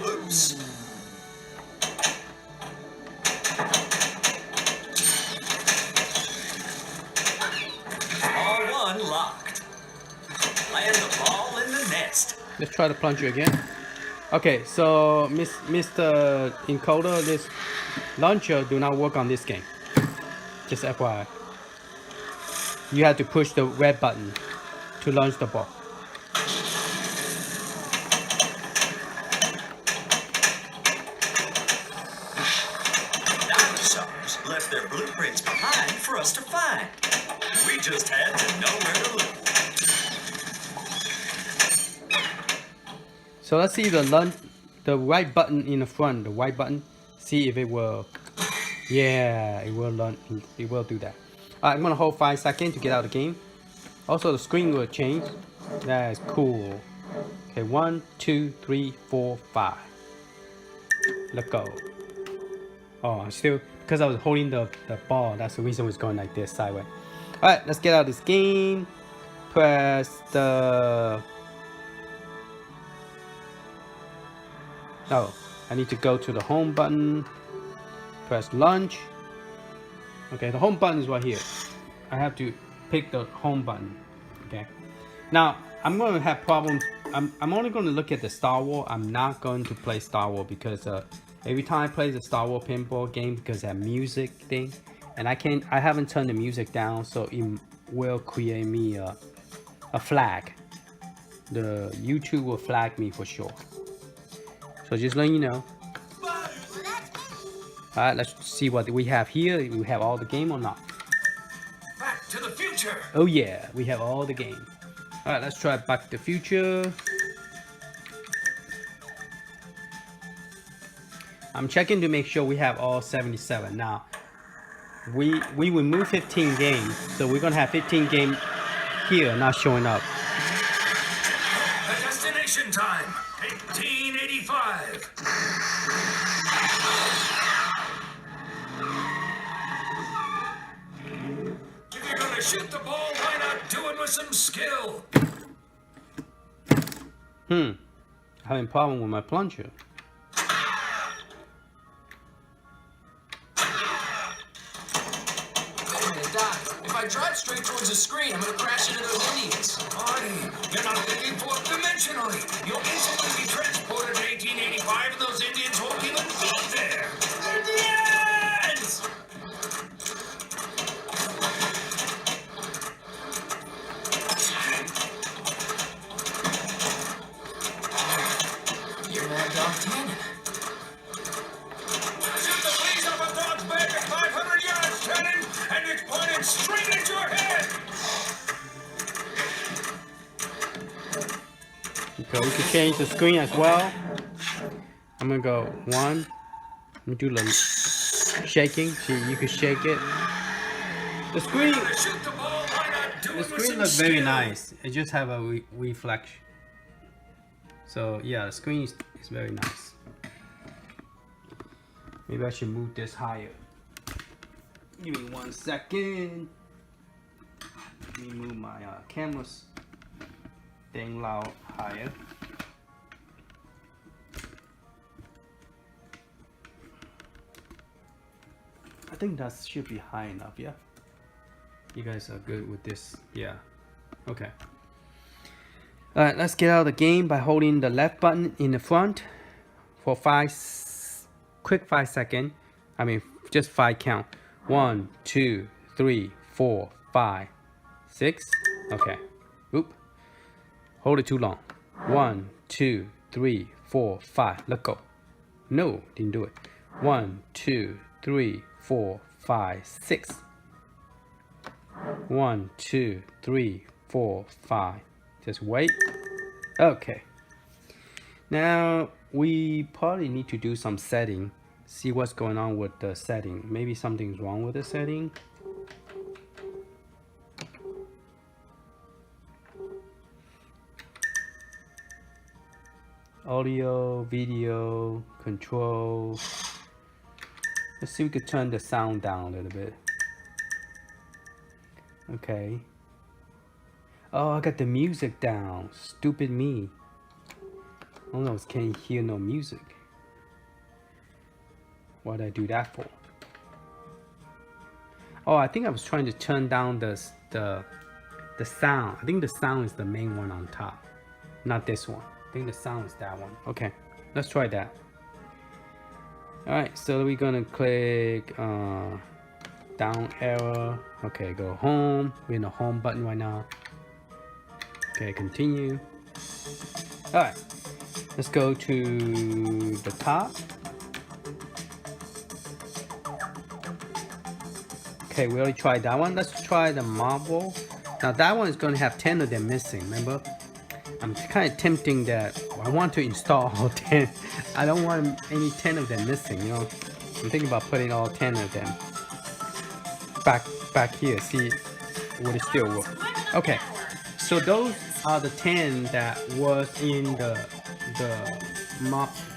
Loose. Ball one locked. Land the ball in the nest. Let's try the plunger again. Okay, so Mr. Encoder, this launcher do not work on this game. Just FYI. You have to push the red button to launch the ball. Dinosaurs left their blueprints behind for us to find. We just had to know where to look. So let's see the right button in the front, the white button. See if it will. Yeah, it will do that. Alright, I'm gonna hold 5 seconds to get out of the game. Also, the screen will change. That is cool. Okay, 1, 2, 3, 4, 5. Let go. Oh, I'm still, because I was holding the ball, that's the reason it was going like this, sideways. Alright, let's get out of this game. Press the... Oh, I need to go to the home button. Press launch. Okay, the home button is right here. I have to pick the home button. Okay. Now, I'm going to have problems. I'm only going to look at the Star Wars. I'm not going to play Star Wars because every time I play the Star Wars pinball game, because that music thing, and I haven't turned the music down, so it will create me a flag. The YouTube will flag me for sure. So just letting you know. Alright, let's see what we have here. We have all the game or not. Back to the future. Oh yeah, we have all the game. Alright, let's try Back to the Future. I'm checking to make sure we have all 77. Now, we remove 15 games, so we're gonna have 15 games here not showing up. The destination time, 1885. If you're gonna shoot the ball, why not do it with some skill? Having a problem with my plunger. If I drive straight towards the screen, I'm gonna crash into those Indians. Marty, you're not thinking fourth-dimensionally. You'll instantly be transported to 1885 and those Indians won't even be there. Indians! You're mad dog cannon. Shoot the fleas off a dog's back at 500 yards, cannon, and it's pointed straight at your head. Okay, we can change the screen as well. I'm gonna go 1. Let me do the shaking. See, you can shake it. The screen, Shoot the ball, why not do the it with screen some looks very skill? nice. It just have a reflection. So yeah, the screen is very nice. Maybe I should move this higher. Give me 1 second. Let me move my camera's thing loud higher. I think that should be high enough, yeah? You guys are good with this, yeah. Okay. Alright, let's get out of the game by holding the left button in the front for quick 5 seconds. I mean, just 5 count. 1, 2, 3, 4, 5, 6. Okay. Oop. Hold it too long. 1, 2, 3, 4, 5. Let go. No, didn't do it. 1, 2, 3, 4, 5, 6. 1, 2, 3, 4, 5. Just wait. Okay. Now we probably need to do some setting. See what's going on with the setting. Maybe something's wrong with the setting. Audio, video, control. Let's see if we could turn the sound down a little bit. Okay. Oh, I got the music down. Stupid me. Almost can't hear no music. What'd I do that for? Oh, I think I was trying to turn down the sound. I think the sound is the main one on top, not this one. I think the sound is that one. Okay, let's try that. All right, so we're gonna click down arrow. Okay, go home. We're in the home button right now. Okay, continue. All right, let's go to the top. Okay, we already tried that one. Let's try the marble. Now that one is going to have 10 of them missing, remember? I'm kind of tempting that I want to install all 10. I don't want any 10 of them missing, you know? I'm thinking about putting all 10 of them back here. See, would it still work? Okay, so those are the 10 that was in the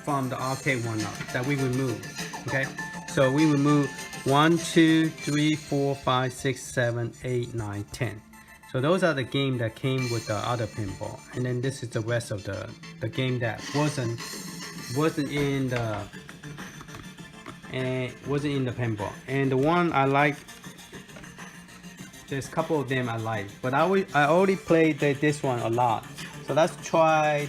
from the Arcade1up that we remove. Okay, so we remove 1, 2, 3, 4, 5, 6, 7, 8, 9, 10. So those are the game that came with the other pinball, and then this is the rest of the game that wasn't in the pinball. And the one I like, there's a couple of them I like, but I already played this one a lot. So let's try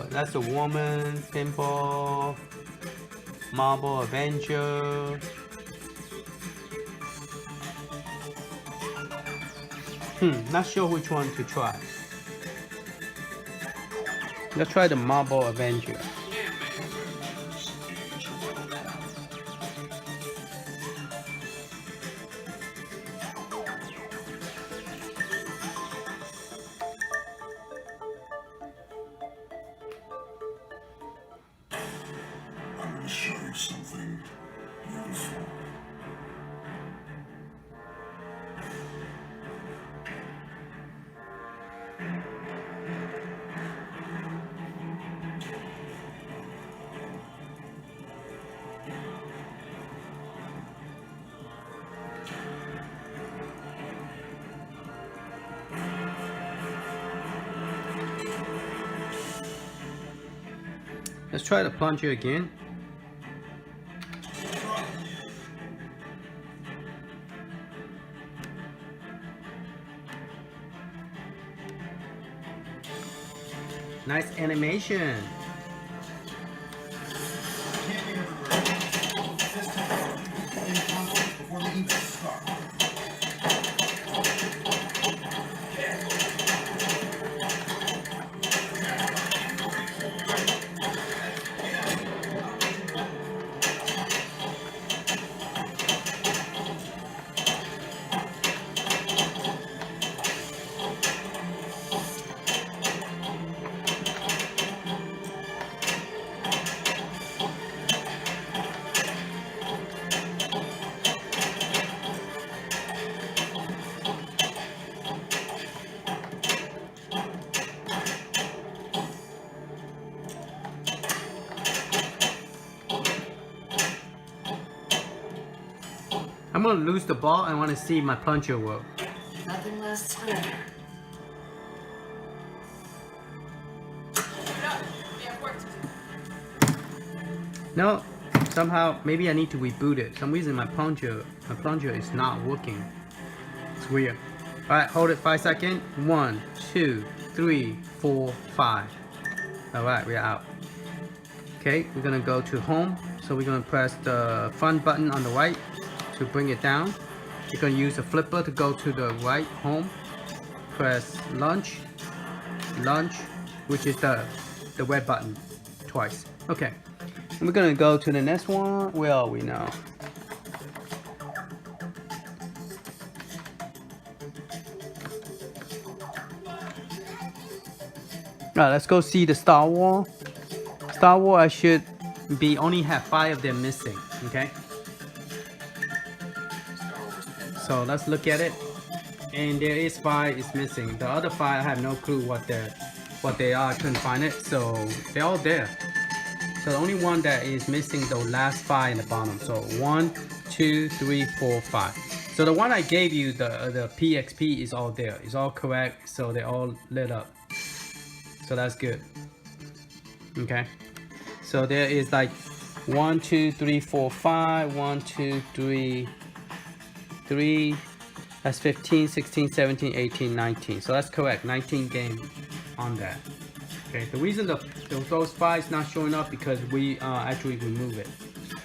that's a woman pinball, marble Avenger. Not sure which one to try. Let's try the marble Avenger. I'm going to show you something beautiful. Let's try the plunger again. Nice animation. I'm gonna lose the ball. I want to see my plunger work. Nothing lasts forever. No, somehow maybe I need to reboot it. Some reason my plunger is not working. It's weird. All right, hold it 5 seconds. 1, 2, 3, 4, 5. All right, we're out. Okay, we're gonna go to home. So we're gonna press the front button on the right to bring it down. You're gonna use the flipper to go to the right, home. Press launch, which is the red button, twice. Okay, and we're gonna go to the next one. Where are we now? Alright, let's go see the Star Wars. Star Wars, I should only have 5 of them missing. Okay. So let's look at it, and there is 5 is missing. The other 5 I have no clue what they are. I couldn't find it, so they're all there. So the only one that is missing the last 5 in the bottom. So 1, 2, 3, 4, 5. So the one I gave you, the PXP, is all there. It's all correct. So they're all lit up. So that's good. Okay. So there is like 1, 2, 3, 4, 5. 1, 2, 3. 3, that's 15, 16, 17, 18, 19. So that's correct, 19 games on that. Okay, the reason those 5 not showing up because we actually remove it.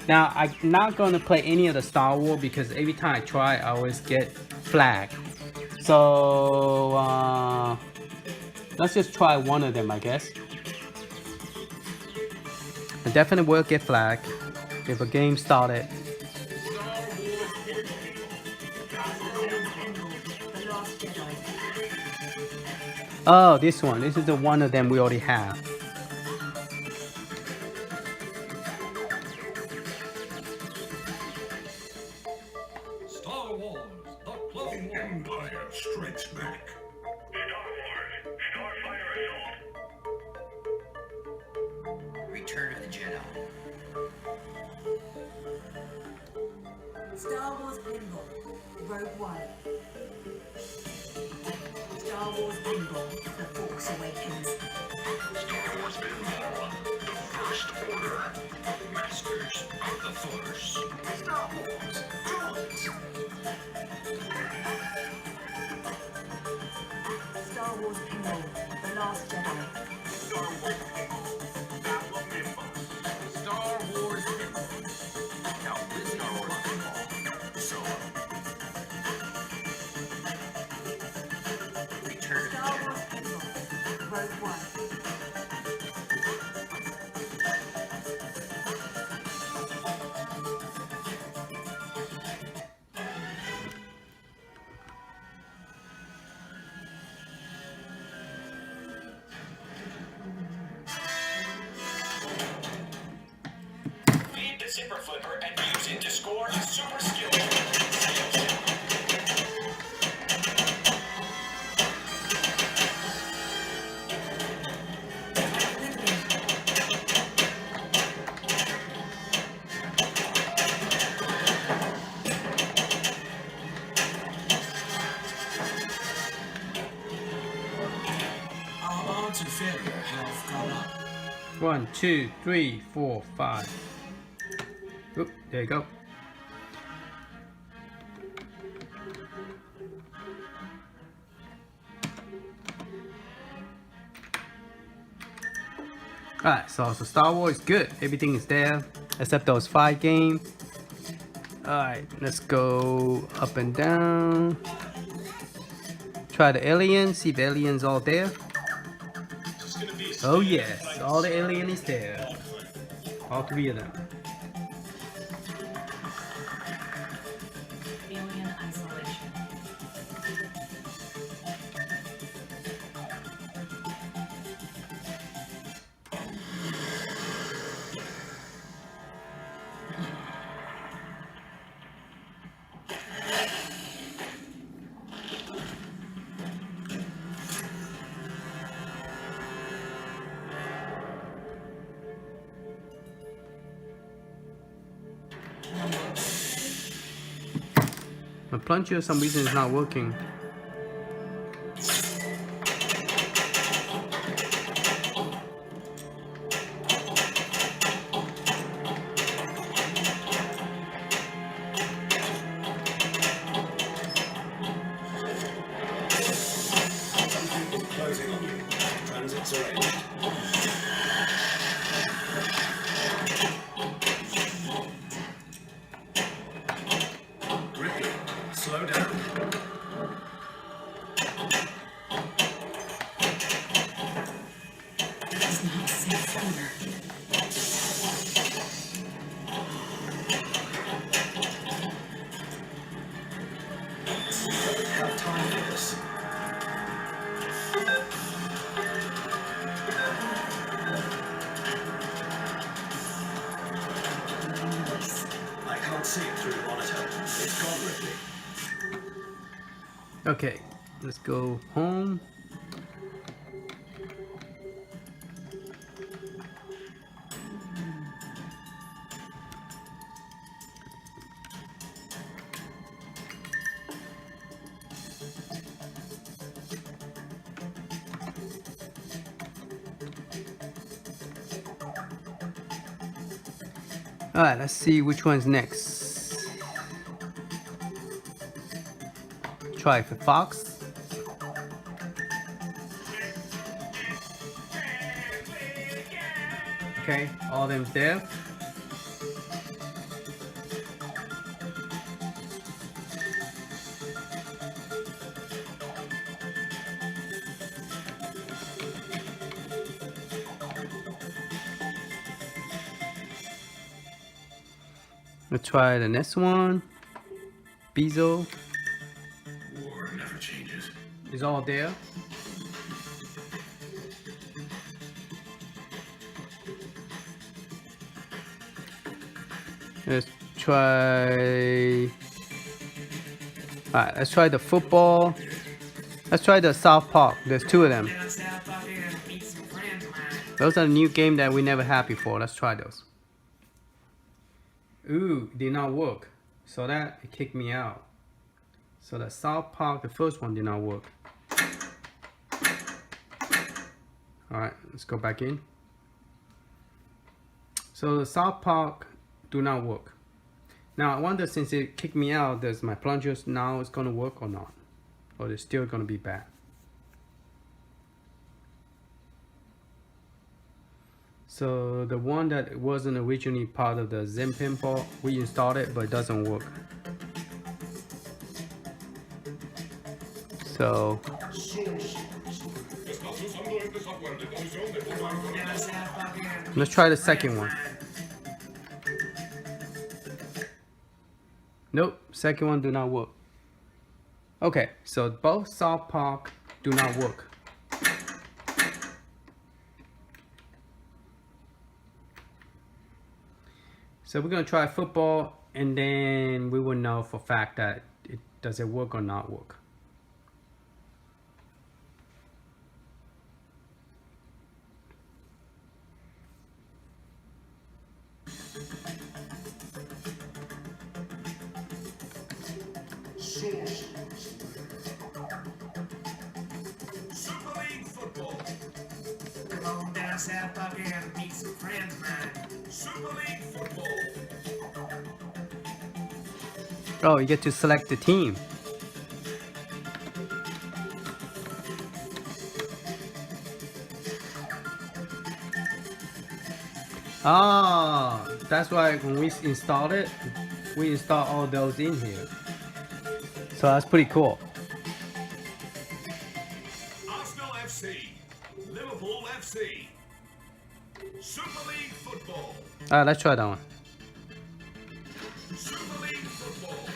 Now I'm not going to play any of the Star Wars because every time I try I always get flagged. So let's just try one of them, I guess. I definitely will get flagged if a game started. Oh, this one. This is the one of them we already have. Star Wars, The Empire Strikes Back. Return of the Jedi. Star Wars Pinball, Rogue One. Star Wars Pinball, The Force Awakens. Star Wars Pinball, The First Order. Masters of the Force. Star Wars Droids. Star Wars Pinball, The Last Jedi. Star Wars Pinball, A1pinner. Star Wars Pinball. Now this Star Wars Pinball, Solo. Return of the Star Jedi. Wars Pinball, Rogue One. Feed the zipper flipper and use it to score a super skill. Our odds of failure have gone up. 1, 2, 3, 4, 5. Oop, there you go. Alright, so Star Wars is good. Everything is there except those 5 games. Alright, let's go up and down. Try the aliens, see the aliens all there. Oh yes, all the alien is there. All 3 of them. Alien isolation. My plunger for some reason is not working. Closing on you. Transits arranged. Grippy, slow down. Doesn't have a safe finger. Don't have time for this. I can't see it through the monitor. It's gone Ripley. Okay, let's go home. Alright, let's see which one's next. Try for Fox. Okay, all of them's there. Let's try the next one. Bezo War never changes. is all there. Let's try Alright, let's try the football. Let's try the South Park. There's two of them. Those are new game that we never had before. Let's try those. Ooh, did not work. So that it kicked me out. So the South Park, the first one did not work. Alright, let's go back in. So the South Park do not work. Now I wonder, since it kicked me out, does my plungers now it's gonna work or not? Or it's still gonna be bad? So the one that wasn't originally part of the Zen Pinball, we installed it, but it doesn't work. So let's try the second one. Nope, second one do not work. Okay, so both South Park do not work. So we're gonna try football, and then we will know for a fact that does it work or not work. Super League football. Come on down South Park and meet some friends of mine. Super League football. Oh, you get to select the team. Ah, that's why when we installed it, we installed all those in here. So that's pretty cool. Arsenal FC, Liverpool FC, Super League football. Alright, let's try that one. Super League football.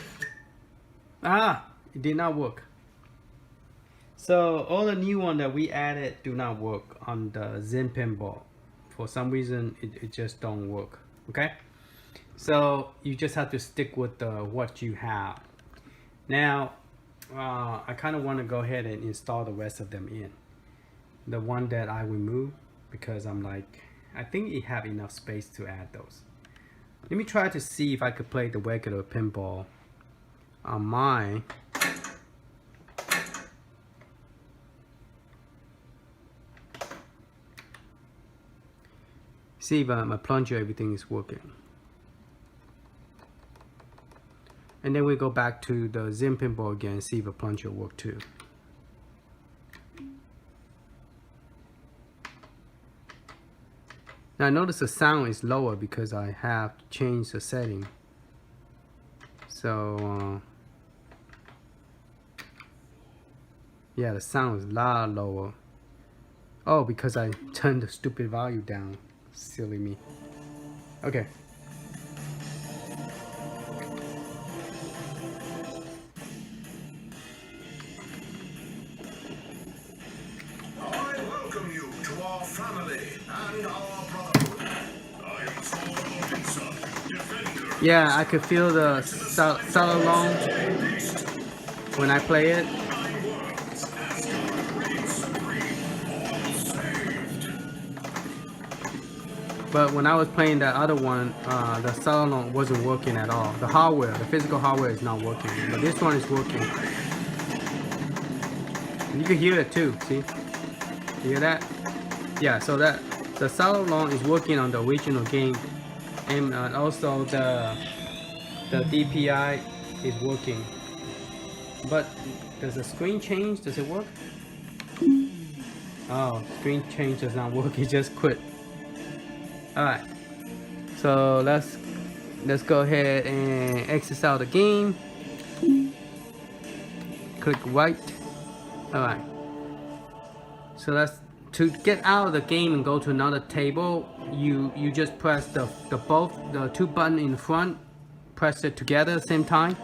Ah, it did not work. So all the new one that we added do not work on the Zen Pinball. For some reason, it just don't work. Okay, so you just have to stick with what you have. Now, I kind of want to go ahead and install the rest of them in. The one that I removed, because I'm like, I think it have enough space to add those. Let me try to see if I could play the regular pinball on mine. See if my plunger, everything is working. And then we go back to the Zen Pinball again, see if a plunger work too. Now notice the sound is lower because I have changed the setting. So yeah, the sound is a lot lower. Oh, because I turned the stupid value down. Silly me. Okay. I welcome you to our family and our brotherhood. I am Solenoid, Defender. Yeah, I could feel the salon when I play it. But when I was playing that other one, the solenoid wasn't working at all. The hardware, the physical hardware is not working. But this one is working. And you can hear it too, see? You hear that? Yeah, so that the solenoid is working on the original game. And also the DPI is working. But does the screen change? Does it work? Oh, screen change does not work. It just quit. Alright, so let's go ahead and exit out the game. Click right. Alright, so that's to get out of the game and go to another table. You just press the two buttons in front, press it together at the same time,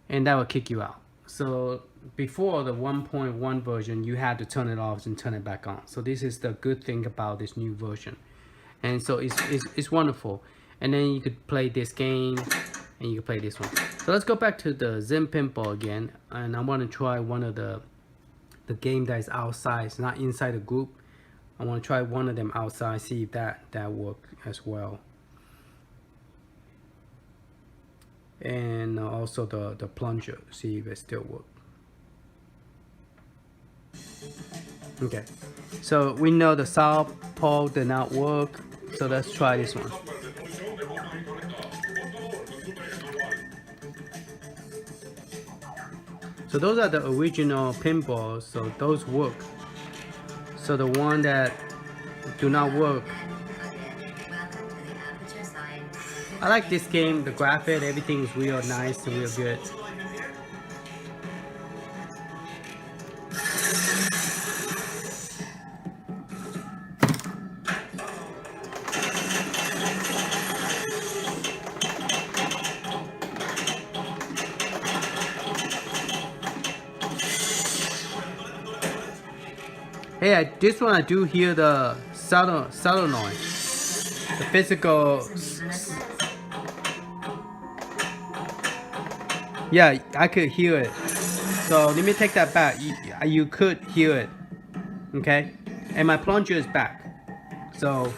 and that will kick you out. So before the 1.1 version, you had to turn it off and turn it back on. So this is the good thing about this new version, and so it's wonderful. And then you could play this game and you can play this one. So let's go back to the Zen Pinball again, and I want to try one of the game that is outside. It's not inside the group. I want to try one of them outside, see if that works as well. And also the plunger, see if it still works. Okay, so we know the south pole did not work, so let's try this one. So those are the original pinballs, so those work. So the one that do not work, I like this game, the graphic, everything is real nice and real good. Hey, this one I do hear the solenoid, the physical. Yeah, I could hear it. So let me take that back. You could hear it, okay? And my plunger is back. So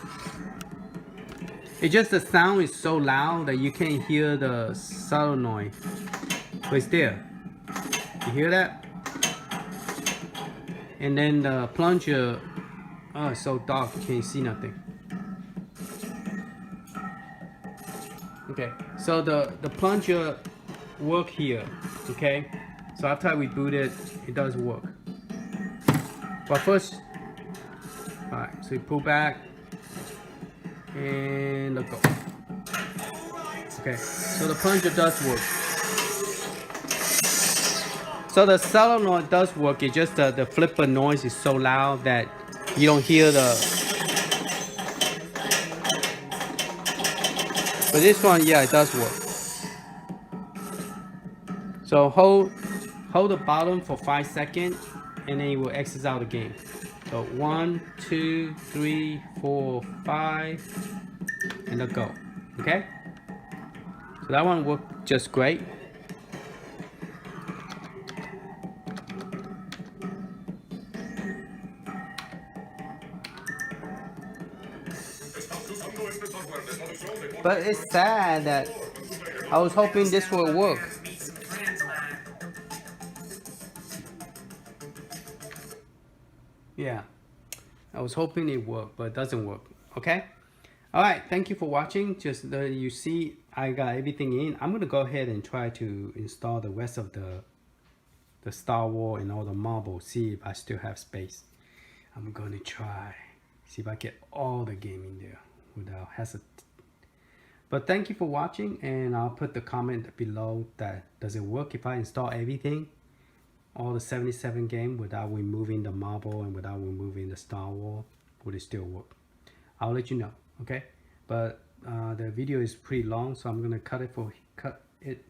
it's just the sound is so loud that you can't hear the solenoid, but it's there. You hear that? And then the plunger, oh, it's so dark, you can't see nothing. Okay, so the plunger work here, okay? So after I reboot it, it does work. But first, alright, so you pull back and let go. Okay, so the plunger does work. So the solenoid does work, it's just the flipper noise is so loud that you don't hear the... But this one, yeah, it does work. So hold the bottom for 5 seconds and then it will exit out the game. So 1, 2, 3, 4, 5 and let go. Okay? So that one worked just great. But it's sad that I was hoping this would work. Yeah, I was hoping it worked, but it doesn't work. Okay? Alright, thank you for watching. Just you see I got everything in. I'm gonna go ahead and try to install the rest of the Star Wars and all the marbles, see if I still have space. I'm gonna try, see if I get all the game in there without hesitation. But thank you for watching, and I'll put the comment below that does it work if I install everything, all the 77 game without removing the marble and without removing the Star Wars, would it still work? I'll let you know, okay? But the video is pretty long, so I'm gonna cut it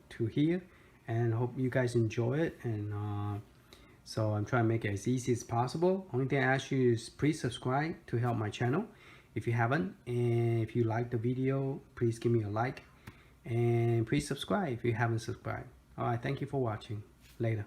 to here, and hope you guys enjoy it. And so I'm trying to make it as easy as possible. Only thing I ask you is please subscribe to help my channel if you haven't, and if you like the video, please give me a like, and please subscribe if you haven't subscribed. All right, thank you for watching. Later.